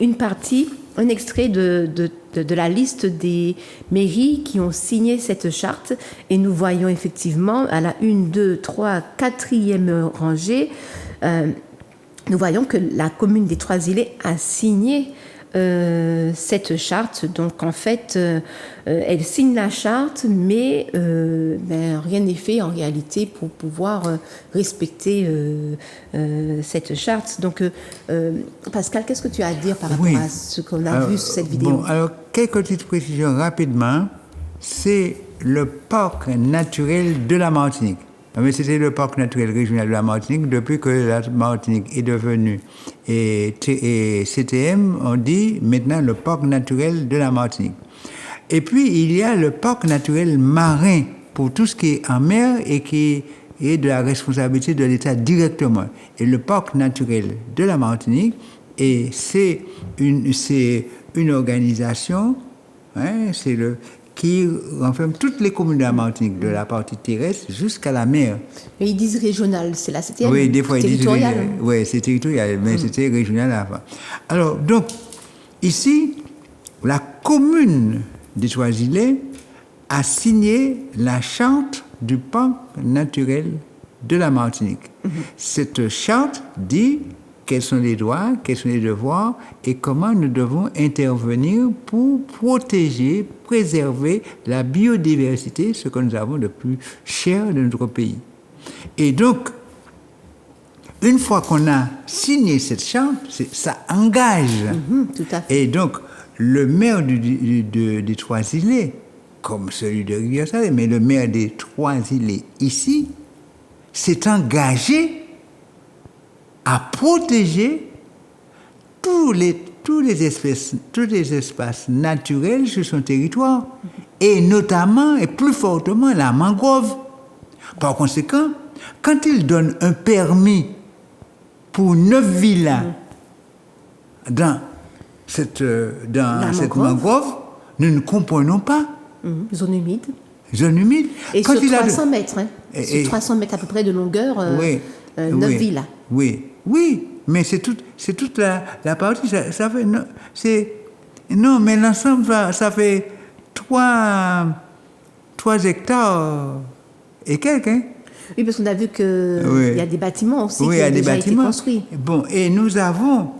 une partie, un extrait de la liste des mairies qui ont signé cette charte. Et nous voyons effectivement à la 1, 2, 3, 4e rangée, nous voyons que la commune des Trois-Îlets a signé cette charte. Donc en fait, elle signe la charte, mais rien n'est fait en réalité pour pouvoir respecter cette charte. Donc Pascal, qu'est-ce que tu as à dire par rapport à ce qu'on a vu sur cette vidéo? Bon, alors quelques petites précisions rapidement. C'est le parc naturel de la Martinique. Mais c'était le parc naturel régional de la Martinique depuis que la Martinique est devenue et CTM, on dit maintenant le parc naturel de la Martinique. Et puis il y a le parc naturel marin pour tout ce qui est en mer et qui est de la responsabilité de l'État directement. Et le parc naturel de la Martinique, et c'est une organisation, hein, qui renferme toutes les communes de la Martinique, de la partie terrestre jusqu'à la mer. Mais ils disent régional, c'est la CTM. Oui, des fois ils disent territorial. Oui, c'est territorial, mais c'était régional avant. Alors, donc, ici, la commune des Trois-Îlets a signé la charte du parc naturel de la Martinique. Cette charte dit quels sont les droits, quels sont les devoirs et comment nous devons intervenir pour protéger, préserver la biodiversité, ce que nous avons de plus cher de notre pays. Et donc, une fois qu'on a signé cette charte, ça engage. Tout à fait. Et donc, le maire des Trois-Îlets, comme celui de Rivière-Salée, mais le maire des Trois-Îlets ici, s'est engagé à protéger tous les espaces naturels sur son territoire, et notamment et plus fortement la mangrove. Par conséquent, quand il donne un permis pour 9 villas dans cette mangrove, nous ne comprenons pas. Zone humide. Zone humide. Et quand sur 300 mètres, hein. Et 300 mètres à peu près de longueur, 9 villas. Oui, mais c'est toute la partie, ça fait, non, mais l'ensemble, ça fait 3 hectares et quelques, hein. Oui, parce qu'on a vu qu'il y a des bâtiments aussi qui ont déjà été construits. Bon, et nous avons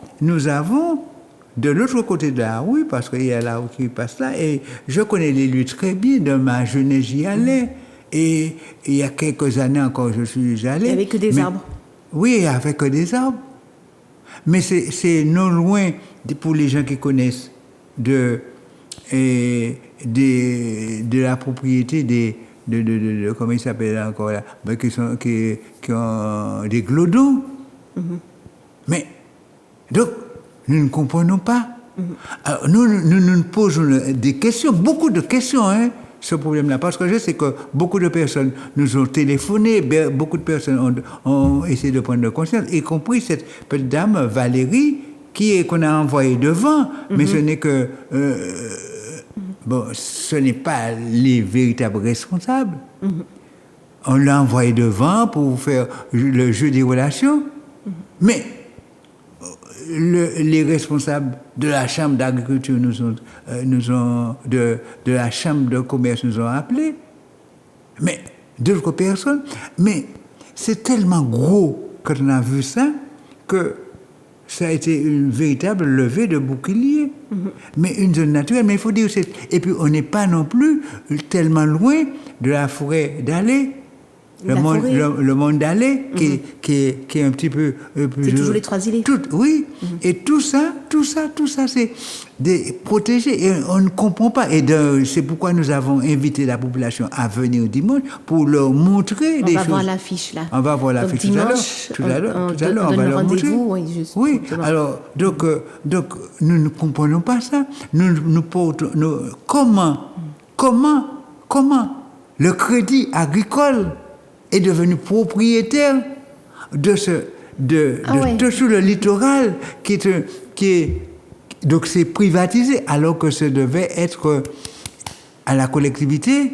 de l'autre côté de la rue, parce qu'il y a la rue qui passe là, et je connais les lieux très bien, dans ma jeunesse j'y allais, et il y a quelques années encore je suis allé. Il n'y avait que des arbres. Oui, il n'y avait que des arbres. Mais c'est non loin, pour les gens qui connaissent, de la propriété comment il s'appelle encore là, qui ont des glodons. Mais, donc, nous ne comprenons pas. Alors, nous posons des questions, beaucoup de questions, hein, ce problème-là, parce que je sais que beaucoup de personnes nous ont téléphoné, beaucoup de personnes ont essayé de prendre conscience, y compris cette petite dame Valérie, qu'on a envoyée devant, mais ce n'est que... ce n'est pas les véritables responsables. On l'a envoyé devant pour faire le jeu des relations, mais les responsables de la chambre d'agriculture de la chambre de commerce nous ont appelés, mais d'autres personnes. Mais c'est tellement gros quand on a vu ça que ça a été une véritable levée de bouclier. Mais une zone naturelle, mais il faut dire aussi. Et puis on n'est pas non plus tellement loin de la forêt d'Alais. Le monde d'Alais, qui est un petit peu plus... C'est toujours les Trois-Îlets. Oui, et tout ça, c'est des protégés. Et on ne comprend pas. Et c'est pourquoi nous avons invité la population à venir dimanche pour leur montrer des choses. On va voir l'affiche, là. On va voir l'affiche tout à l'heure. On va leur montrer. Oui, alors, donc, nous ne comprenons pas ça. Comment le crédit agricole est devenu propriétaire de tout le littoral donc c'est privatisé alors que ça devait être à la collectivité.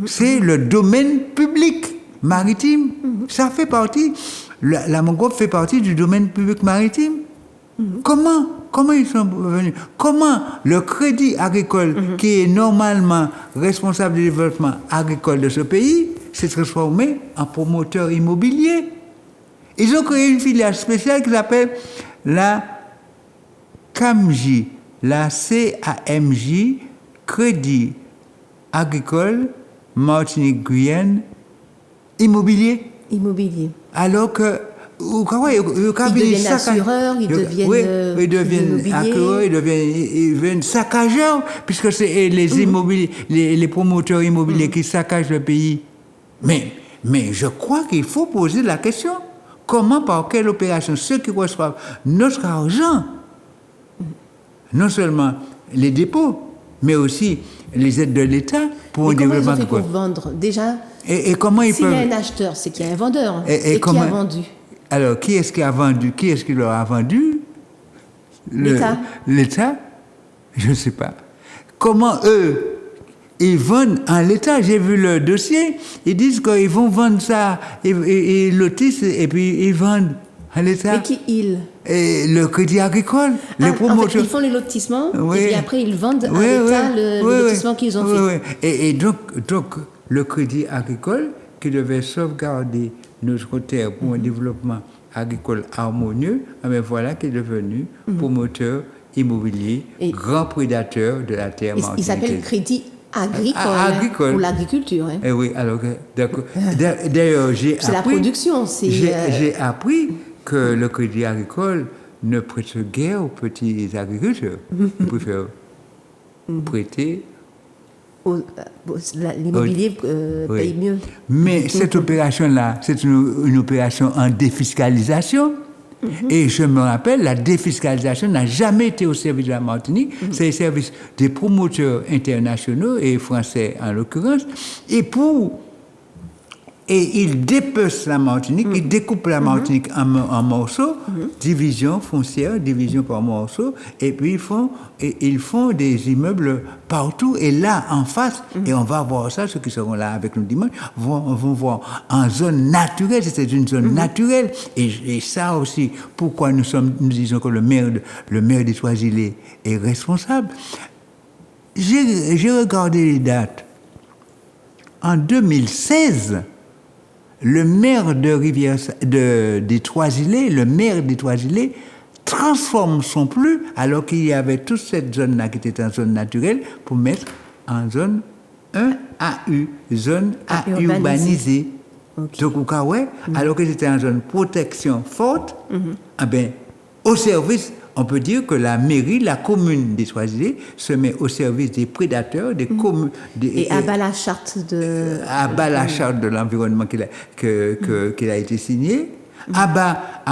C'est le domaine public maritime. Ça fait partie, la mangrove fait partie du domaine public maritime. Comment ils sont venus? Comment le crédit agricole, qui est normalement responsable du développement agricole de ce pays, s'est transformé en promoteur immobilier? Ils ont créé une filiale spéciale qui s'appelle la CAMJ, la CAMJ, Crédit Agricole Martinique-Guyane Immobilier. Alors que ils deviennent assureurs, ils deviennent acquéreurs, ils deviennent saccageurs, puisque c'est les promoteurs immobiliers qui saccagent le pays. Mais je crois qu'il faut poser la question. Comment, par quelle opération, ceux qui reçoivent notre argent, non seulement les dépôts, mais aussi les aides de l'État pour un développement agricole. Pour vendre déjà. Et comment ils peuvent... S'il y a un acheteur, c'est qu'il y a un vendeur. Et qui a vendu? Alors, qui est-ce qui a vendu? Qui est-ce qui leur a vendu? L'État. L'État? Je ne sais pas. Comment eux, ils vendent en l'État? J'ai vu le dossier. Ils disent qu'ils vont vendre ça, ils lotissent et puis ils vendent l'État. Mais qui ils? Et le Crédit Agricole, les En promoteurs. fait, ils font les lotissements Oui. et puis après ils vendent à Oui, l'État oui, le oui, lotissement oui. qu'ils ont Oui, fait. oui. Et donc, le Crédit Agricole, qui devait sauvegarder notre terre pour un développement agricole harmonieux, mais voilà qu'il est devenu promoteur immobilier, Et- grand prédateur de la terre Il s'appelle martiniquaise. Crédit Agricole, Agricole. pour l'agriculture. Hein. Eh oui, alors, d'accord. D'ailleurs, j'ai C'est la appris... production, c'est, J'ai appris que le Crédit Agricole ne prête guère aux petits agriculteurs. Ils préfèrent prêter. L'immobilier Oui. paye mieux. Mais cette opération-là, c'est une opération en défiscalisation. Et je me rappelle, la défiscalisation n'a jamais été au service de la Martinique, c'est au service des promoteurs internationaux et français en l'occurrence. Et ils dépecent la Martinique, ils découpent la Martinique en morceaux, division foncière, division par morceaux, et puis ils font des immeubles partout. Et là, en face, et on va voir ça, ceux qui seront là avec nous dimanche, vont voir en zone naturelle, c'est une zone naturelle. Et ça aussi, pourquoi nous disons que le maire des Trois-Îlets est responsable. J'ai regardé les dates. En 2016, le maire des Trois-Îlets, le maire des Trois-Îlets, transforme son plus, alors qu'il y avait toute cette zone-là qui était en zone naturelle, pour mettre en zone 1AU, zone à urbanisée. Donc, au cas où, alors que c'était en zone protection forte, eh ben, au service, on peut dire que la mairie, la commune des Trois-Îlets se met au service des prédateurs, des communes. Et abat la charte de. Abat la charte de l'environnement qu'il a été signée, abat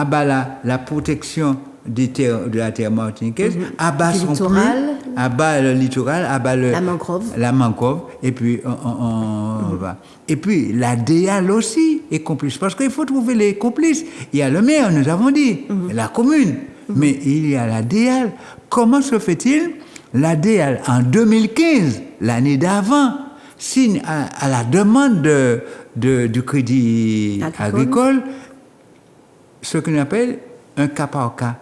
la protection des terres, de la terre martiniquaise, abat son littoral. Abat le littoral, abat La mangrove. La mangrove, et puis on va. Et puis la DEAL aussi est complice, parce qu'il faut trouver les complices. Il y a le maire, nous avons dit, la commune, mais il y a la DEAL. Comment se fait-il? La DEAL, en 2015, l'année d'avant, signe à la demande du Crédit Agricole ce qu'on appelle un cas par cas.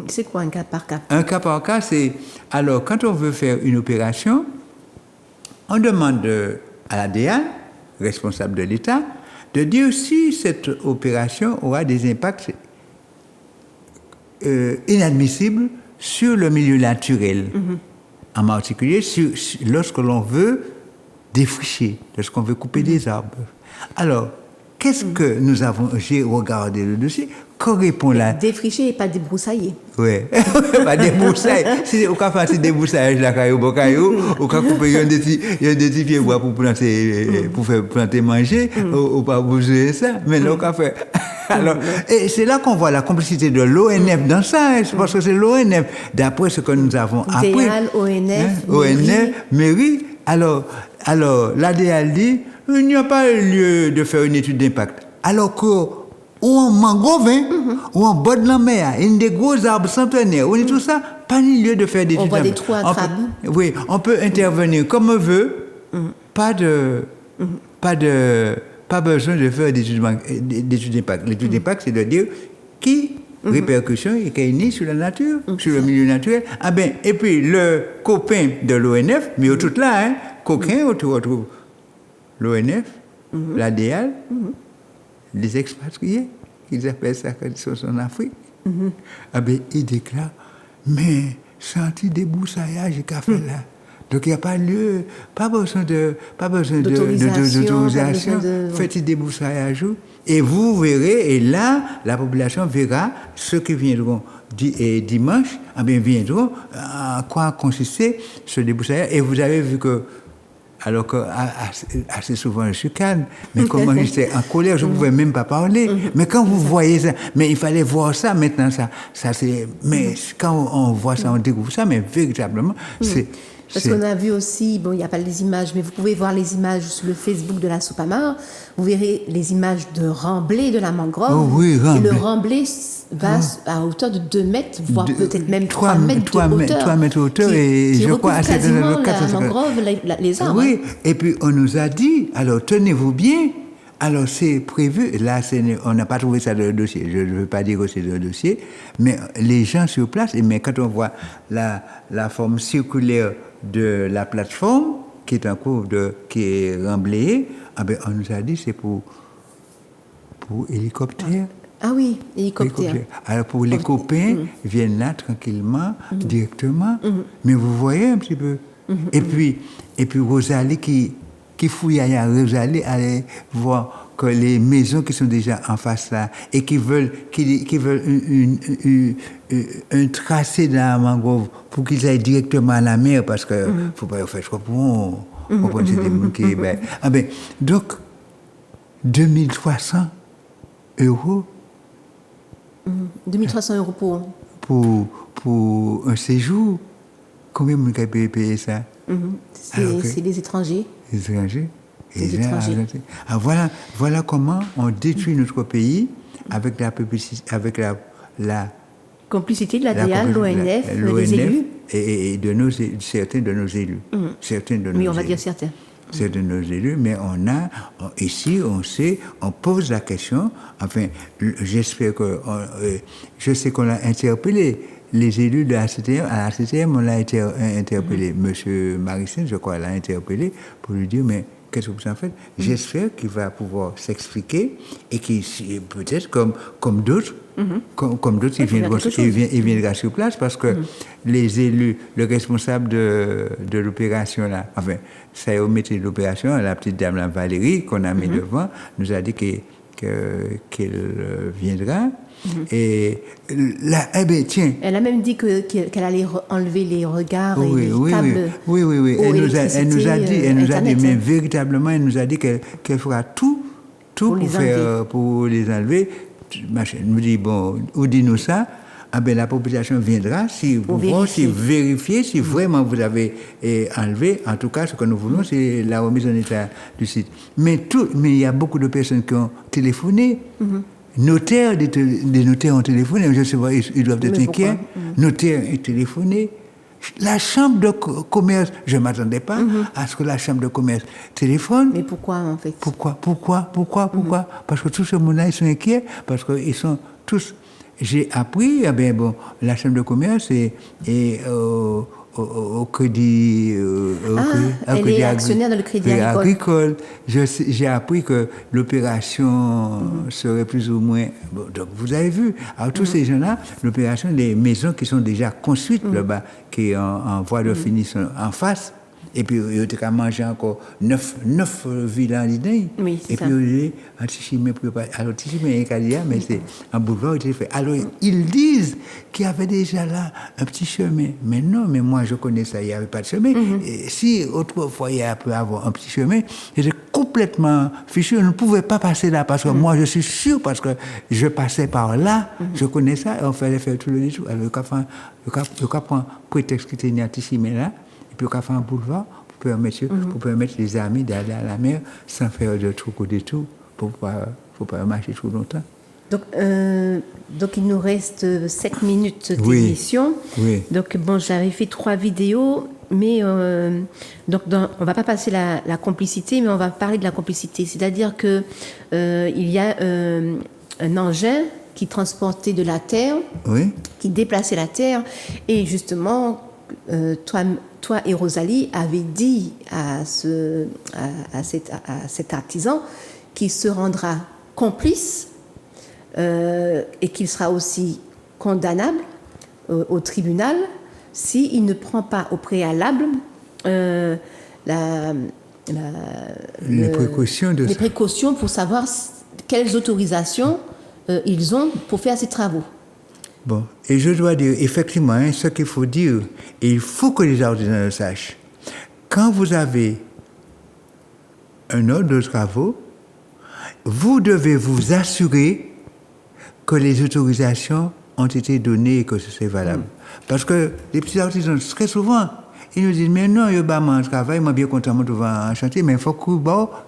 C'est quoi un cas par cas? Un cas par cas, c'est... Alors, quand on veut faire une opération, on demande à la DEAL, responsable de l'État, de dire si cette opération aura des impacts inadmissibles sur le milieu naturel. En particulier, lorsque l'on veut défricher, lorsqu'on veut couper des arbres. Alors, qu'est-ce que nous avons... J'ai regardé le dossier. Qu'on répond là? Défricher et pas débroussailler. Oui, pas débroussailler. Si on peut faire des broussailles, la caillou, on peut couper des petits pieds bois pour planter manger, on peut bouger ça. Mais là, on peut faire. Alors, et c'est là qu'on voit la complicité de l'ONF dans ça, hein, parce que c'est l'ONF, d'après ce que nous avons appris. DEAL, ONF, mairie. Alors, la DEAL dit, il n'y a pas lieu de faire une étude d'impact. Alors que, ou en mangrove, ou en bord de la mer, une des gros arbres centenaires, on est tout ça, pas lieu de faire des études voit des d'impact. trous à crabe. Oui, on peut intervenir comme on veut, pas besoin de faire d'études d'impact. L'étude d'impact, c'est de dire qui répercussions et qu'il y a sur la nature, sur le milieu naturel. Ah ben, et puis le copain de l'ONF, mais au tout là, hein, coquin, on retrouve l'ONF, la DEAL, les expatriés, ils appellent ça quand ils sont en Afrique. Ah ben, ils déclarent, mais senti débroussaillage qu'a fait là. Donc il n'y a pas lieu, pas besoin d'autorisation, faites débroussaillage. Et vous verrez, et là, la population verra ceux qui viendront dimanche, eh bien, viendront à quoi consistait ce débroussaillage. Et vous avez vu que, alors que assez souvent je suis calme, mais comment j'étais en colère, je ne pouvais même pas parler. Mais quand vous voyez ça, mais il fallait voir ça maintenant, ça c'est, mais quand on voit ça, on découvre ça, mais véritablement, c'est... Parce qu'on a vu aussi, bon, il n'y a pas les images, mais vous pouvez voir les images sur le Facebook de la Soupamar. Vous verrez les images de remblai de la mangrove. Oh oui, et le remblai va à hauteur de 2 mètres, voire peut-être même 3 mètres de hauteur. 3 mètres de hauteur, et qui je crois à quasiment la mangrove, les arbres. Oui, et puis on nous a dit, alors tenez-vous bien, Alors, c'est prévu. Là, on n'a pas trouvé ça dans le dossier. Je ne veux pas dire que c'est dans le dossier. Mais les gens sur place, mais quand on voit la forme circulaire de la plateforme, qui est en cours qui est remblayée, on nous a dit que c'est pour hélicoptère. Ah oui, hélicoptère. Alors, pour les copains, ils viennent là tranquillement, directement. Mais vous voyez un petit peu. Et puis Rosalie qui fouille à Rosalie, aller voir que les maisons qui sont déjà en face là et qui veulent un tracé dans la mangrove pour qu'ils aillent directement à la mer parce que faut pas faire je crois pour on prend des gens qui donc 2300 €. 2300 € pour un séjour. Combien de gens peuvent payer ça? C'est des étrangers. Les étrangers. Voilà comment on détruit notre pays avec la publicité, avec la complicité de la DEAL, l'ONF, des élus. Et certains de nos élus. Oui, on va dire certains. Certains de nos élus, mais ici, on pose la question. Enfin, j'espère je sais qu'on a interpellé les élus de la CTM. À la CTM, on l'a interpellé. Monsieur Maricin, je crois, l'a interpellé pour lui dire, mais qu'est-ce que vous en faites? J'espère qu'il va pouvoir s'expliquer et qu'il peut-être comme d'autres, comme d'autres, il viendra sur place parce que les élus, le responsable de l'opération là, enfin, ça est au métier de l'opération, la petite dame la Valérie qu'on a mis devant, nous a dit qu'elle viendra. Et là, tiens. Elle a même dit qu'elle allait enlever les regards et les câbles. Oui. Elle nous a dit, mais véritablement, elle nous a dit qu'elle fera tout pour les enlever. Elle nous dit, bon, ou dis-nous ça. La population viendra si vérifier si vraiment vous avez enlevé. En tout cas, ce que nous voulons, c'est la remise en état du site. Mais il y a beaucoup de personnes qui ont téléphoné. Des notaires ont téléphoné, je sais pas, ils doivent être inquiets. Notaires ont téléphoné. La chambre de commerce, je ne m'attendais pas à ce que la chambre de commerce téléphone. Mais pourquoi en fait? Pourquoi? Parce que tout ce monde-là, ils sont inquiets, parce qu'ils sont tous... J'ai appris, la chambre de commerce est au crédit... elle est actionnaire dans le crédit agricole. J'ai appris que l'opération serait plus ou moins... donc vous avez vu, alors tous ces gens-là, l'opération des maisons qui sont déjà construites là-bas, qui sont en voie de finition en face, et puis il y a mangé encore 9 villas en l'idée. Oui, c'est et ça. Puis Antichimé préparé. Alors Antichimé est mais c'est un boulevard qui était fait. Alors ils disent qu'il y avait déjà là un petit chemin. Mais non, mais moi je connais ça, il n'y avait pas de chemin. Et si autrefois il y a pu avoir un petit chemin, j'étais complètement fichu. Je ne pouvais pas passer là parce que moi je suis sûr, parce que je passais par là, je connais ça, et on fallait faire tout le détour. Alors le cas prend prétexte qui était Antichimé là. Puis on a fait un boulevard pour permettre les amis d'aller à la mer sans faire de trucs au détour pour pas marcher trop longtemps. Donc il nous reste 7 minutes d'émission. Oui. Donc bon, j'avais fait 3 vidéos, mais on va pas passer la complicité, mais on va parler de la complicité. C'est-à-dire que il y a un engin qui transportait de la terre, qui déplaçait la terre, et justement toi et Rosalie avez dit à cet artisan qu'il se rendra complice et qu'il sera aussi condamnable au tribunal s'il ne prend pas au préalable les précautions pour savoir quelles autorisations ils ont pour faire ces travaux. Bon, et je dois dire, effectivement, ce qu'il faut dire, et il faut que les artisans le sachent, quand vous avez un ordre de travaux, vous devez vous assurer que les autorisations ont été données et que c'est valable. Parce que les petits artisans, très souvent, ils nous disent, mais non, je travaille, je suis bien content de trouver un chantier, mais il faut que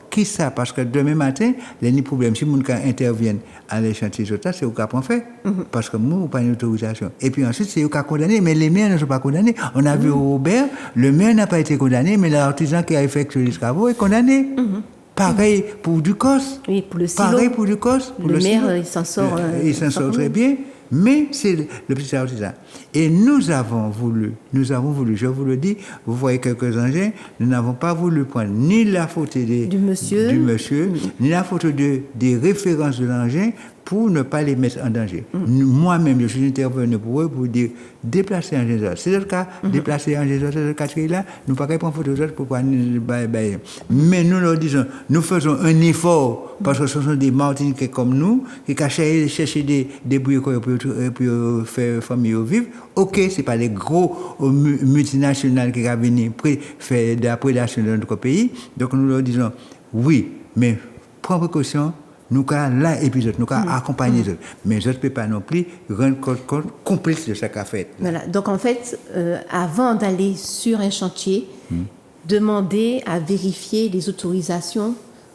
qui ça? Parce que demain matin, il y a des problèmes. Si les gens interviennent à les chantiers, c'est eux qui ont fait. Parce que nous, on n'a pas une autorisation. Et puis ensuite, c'est eux qui ont condamné, mais les maires ne sont pas condamnés. On a vu au Robert, le maire n'a pas été condamné, mais l'artisan qui a effectué les travaux est condamné. Pareil pour Ducos. Oui, pour le silo. Pareil pour Ducos. Pour Le maire, silo. il s'en sort. Il s'en sort très bien. Mais c'est le petit artisan. Et nous avons voulu, je vous le dis, vous voyez quelques engins, nous n'avons pas voulu prendre ni la photo du monsieur, ni la photo des références de l'engin pour ne pas les mettre en danger. Moi-même, je suis intervenu pour eux pour dire déplacer un engin. C'est le cas, déplacer un engin, c'est le cas là, nous ne pouvons pas prendre photo pour pas. Mais nous leur disons, nous faisons un effort parce que ce sont des Martiniquais comme nous qui cherchent des bouilles pour faire famille vivre. Ok, c'est pas les gros multinationales qui viennent venir faire de la prédation dans notre pays. Donc nous leur disons, oui, mais prends précaution. Nous avons là épisode, nous avons accompagné les autres. Mais je ne peux pas non plus rendre compte complice de chaque affaire. Voilà. Donc en fait, avant d'aller sur un chantier, demandez à vérifier les autorisations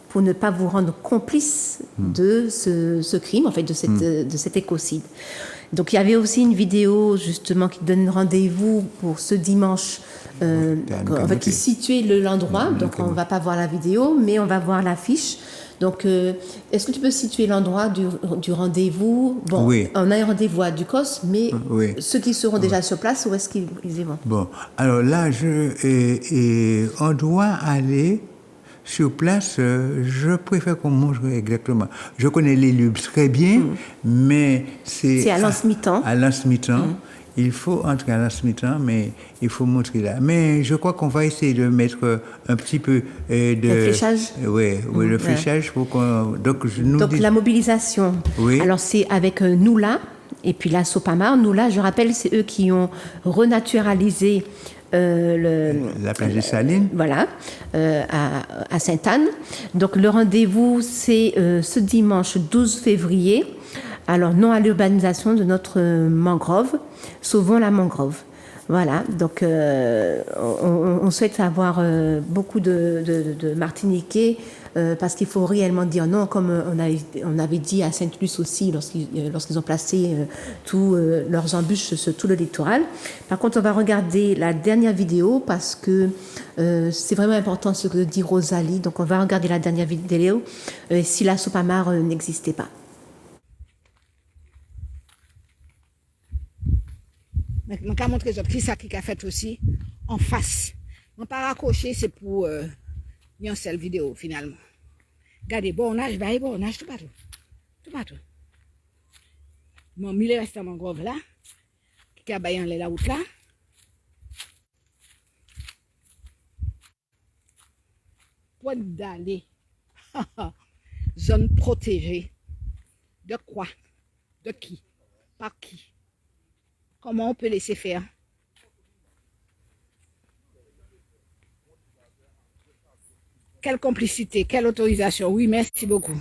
pour ne pas vous rendre complice de ce crime, en fait, de cet écocide. Donc il y avait aussi une vidéo justement qui donne rendez-vous pour ce dimanche, en fait, qui situait l'endroit. Donc on ne va pas voir la vidéo, mais on va voir l'affiche. Donc, est-ce que tu peux situer l'endroit du rendez-vous? Bon, oui. On a un rendez-vous à Ducos, mais ceux qui seront déjà sur place, où est-ce qu'ils y vont? Bon, alors là, on doit aller sur place. Je préfère qu'on montre exactement. Je connais les lieux très bien, mais c'est à l'Anse-Mitan. À l'Anse-Mitan. Il faut entrer à l'Anse-Mitan, mais il faut montrer là. Mais je crois qu'on va essayer de mettre un petit peu de... Le fléchage. Oui, le fléchage pour qu'on... Donc la mobilisation. Oui. Alors, c'est avec Noula et puis la Sopamar. Noula, je rappelle, c'est eux qui ont renaturalisé la plage des Salines. Voilà, à Sainte-Anne. Donc, le rendez-vous, c'est ce dimanche 12 février. Alors, non à l'urbanisation de notre mangrove, sauvons la mangrove. Voilà, donc on souhaite avoir beaucoup de Martiniquais parce qu'il faut réellement dire non, comme on avait dit à Sainte-Luce aussi lorsqu'ils ont placé tous leurs embûches sur tout le littoral. Par contre, on va regarder la dernière vidéo parce que c'est vraiment important ce que dit Rosalie. Donc, on va regarder la dernière vidéo si la Sopamar n'existait pas. Je vais montrer qui ça qui a fait aussi en face. Je ne vais pas raccrocher, c'est pour une seule vidéo finalement. Regardez, bon âge, tout partout. Tout partout. Mon mille reste à mangrove là, qui a baillé la route là. Pointe d'aller. Zone protégée. De quoi? De qui? Par qui? Comment on peut laisser faire? Quelle complicité, quelle autorisation? Oui, merci beaucoup.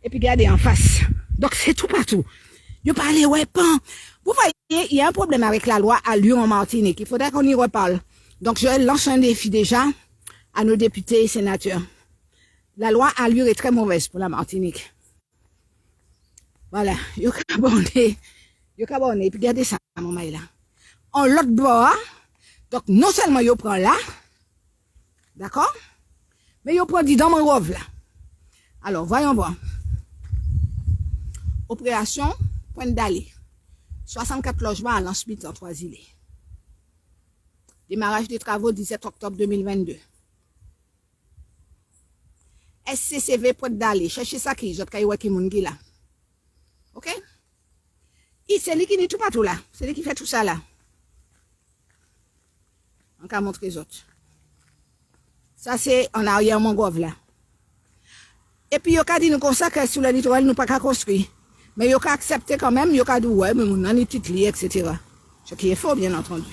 Et puis, regardez en face. Donc, c'est tout partout. Je parle, ouais, pan. Vous voyez, il y a un problème avec la loi Allure en Martinique. Il faudrait qu'on y reparle. Donc, je lance un défi déjà à nos députés et sénateurs. La loi Allure est très mauvaise pour la Martinique. Voilà. Je et puis regardez ça, mon maï là. En l'autre bord, donc non seulement je prends là, d'accord, mais je prends dans mon rove là. Alors, voyons voir. Opération Pointe d'Allée. 64 logements à l'Anse-Mitan, 3 îles. Démarrage des travaux 17 octobre 2022. SCCV Pointe d'Allée. Cherchez ça qui, je vais qui mon là. OK? C'est lui qui dit tout partout là. C'est lui qui fait tout ça là. On va montrer les autres. Ça c'est en arrière mangrove là. Et puis, il y a dit nous comme ça que sur le littoral, nous ne pouvons pas construire. Mais il y a accepté quand même, il y a dit ouais, mais on a des titres liés, etc. Ce qui est faux, bien entendu.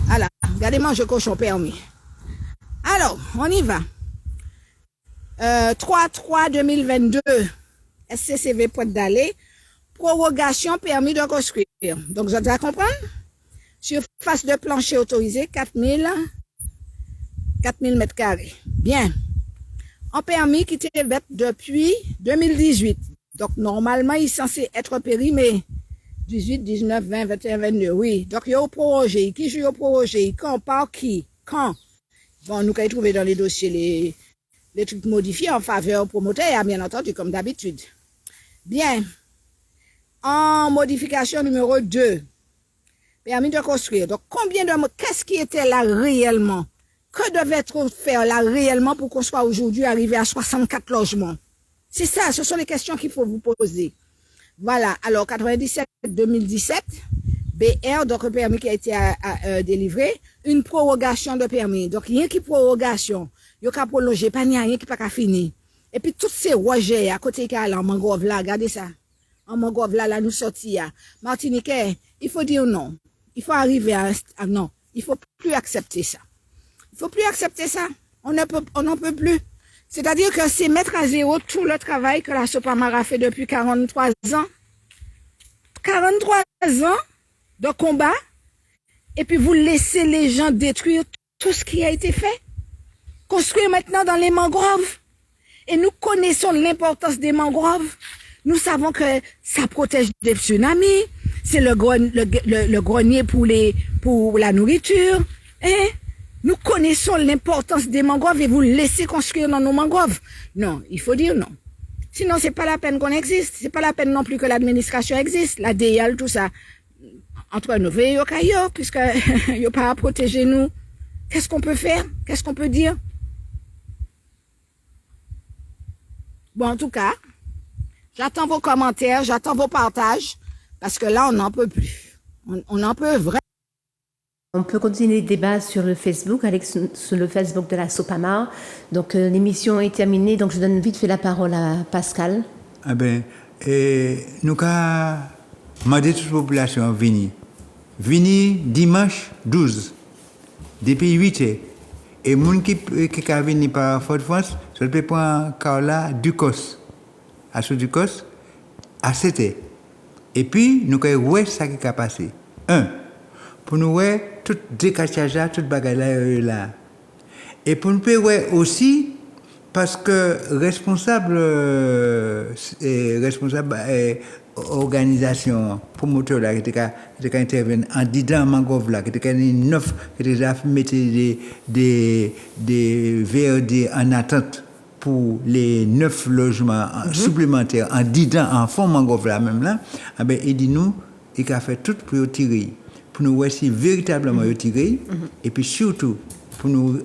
Voilà, regardez-moi, je cochon permis. Alors, on y va. 3-3-2022, SCCV Pointe d'Allée, prorogation permis de construire. Donc, vous allez comprendre? Surface de plancher autorisée, 4000 mètres carrés. Bien. En permis qui était depuis 2018. Donc, normalement, il est censé être périmé 18, 19, 20, 21, 22, oui. Donc, il y a au projet. Qui joue au projet? Quand, par qui? Quand? Bon, nous avons trouvé dans les dossiers les trucs modifiés en faveur au promoteur, bien entendu, comme d'habitude. Bien. En modification numéro 2, permis de construire. Donc, qu'est-ce qui était là réellement? Que devait-on faire là réellement pour qu'on soit aujourd'hui arrivé à 64 logements? C'est ça, ce sont les questions qu'il faut vous poser. Voilà, alors 97-2017, BR, donc un permis qui a été délivré, une prorogation de permis. Donc, rien qui prorogation, il y a prolongé, pas rien qui pas fini. Et puis, tous ces rojets à côté de en mangrove là, regardez ça. En mangrove là, nous sortis. Martinique, il faut dire non. Il faut arriver à non. Il faut plus accepter ça. Il faut plus accepter ça. On n'en peut plus. C'est-à-dire que c'est mettre à zéro tout le travail que la Sopamar a fait depuis 43 ans. 43 ans de combat. Et puis vous laissez les gens détruire tout ce qui a été fait. Construire maintenant dans les mangroves. Et nous connaissons l'importance des mangroves. Nous savons que ça protège des tsunamis. C'est le grenier pour la nourriture. Hein? Nous connaissons l'importance des mangroves et vous laissez construire dans nos mangroves. Non, il faut dire non. Sinon, c'est pas la peine qu'on existe. C'est pas la peine non plus que l'administration existe. La DIAL, tout ça. Entre nous, puisque il n'y a pas à protéger nous. Qu'est-ce qu'on peut faire? Qu'est-ce qu'on peut dire? Bon, en tout cas, j'attends vos commentaires, j'attends vos partages, parce que là, on n'en peut plus. On en peut vraiment. On peut continuer le débat sur le Facebook, sur le Facebook de la Sopamar. Donc, l'émission est terminée, donc je donne vite fait la parole à Pascal. Ah ben, nous avons demandé à toute la population de venir. Venir dimanche 12, depuis 8 heures. Et les gens qui sont venus par Fort-de-France, je peux prendre Carla Ducos, à ce Ducos, à 7 heures. Et puis, nous avons vu ce qui a passé. Pour nous voir tout décachage, tout bagage là. Et pour nous voir aussi, parce que responsable organisation, promoteur là, qui intervient en dedans mangrove là, qui était 9, qui déjà mettait des VRD en attente pour les 9 logements supplémentaires en dedans, en fond mangrove là même là, eh ben, il dit nous, il a fait tout pour tirer. Pour nous voir si véritablement tirer, et puis surtout pour nous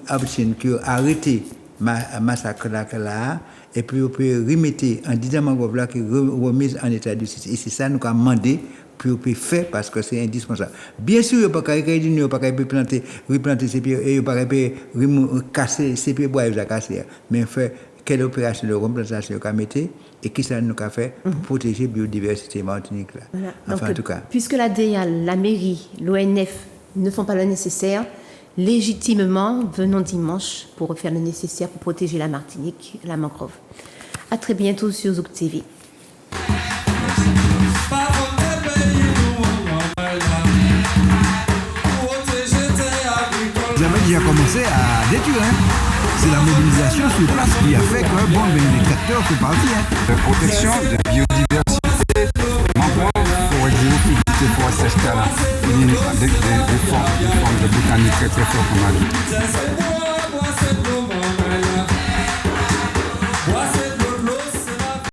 arrêter massacre là, et puis on peut remettre en disant mangrove là qui remise en état de justice. Et c'est ça nous avons demandé pour faire parce que c'est indispensable. Bien sûr, il n'y a pas qu'à replanter ces pieds et il n'y a pas qu'à casser ces pieds bois à casser, mais faire quelle opération de replantation qu'on mettre et qui ça nous a fait pour protéger la biodiversité Martinique là. Voilà. Enfin, donc, en tout cas. Puisque la DIAL, la mairie, l'ONF ne font pas le nécessaire, légitimement, venons dimanche pour refaire le nécessaire pour protéger la Martinique, la mangrove. À très bientôt sur Zouk TV. Vous avez déjà commencé à détruire. C'est la mobilisation sur place qui a fait que les tracteurs sont partis. Protection de biodiversité, mangrove, forêt géophytique, forêt sèche, des formes de botanique très très fort comme on a dit.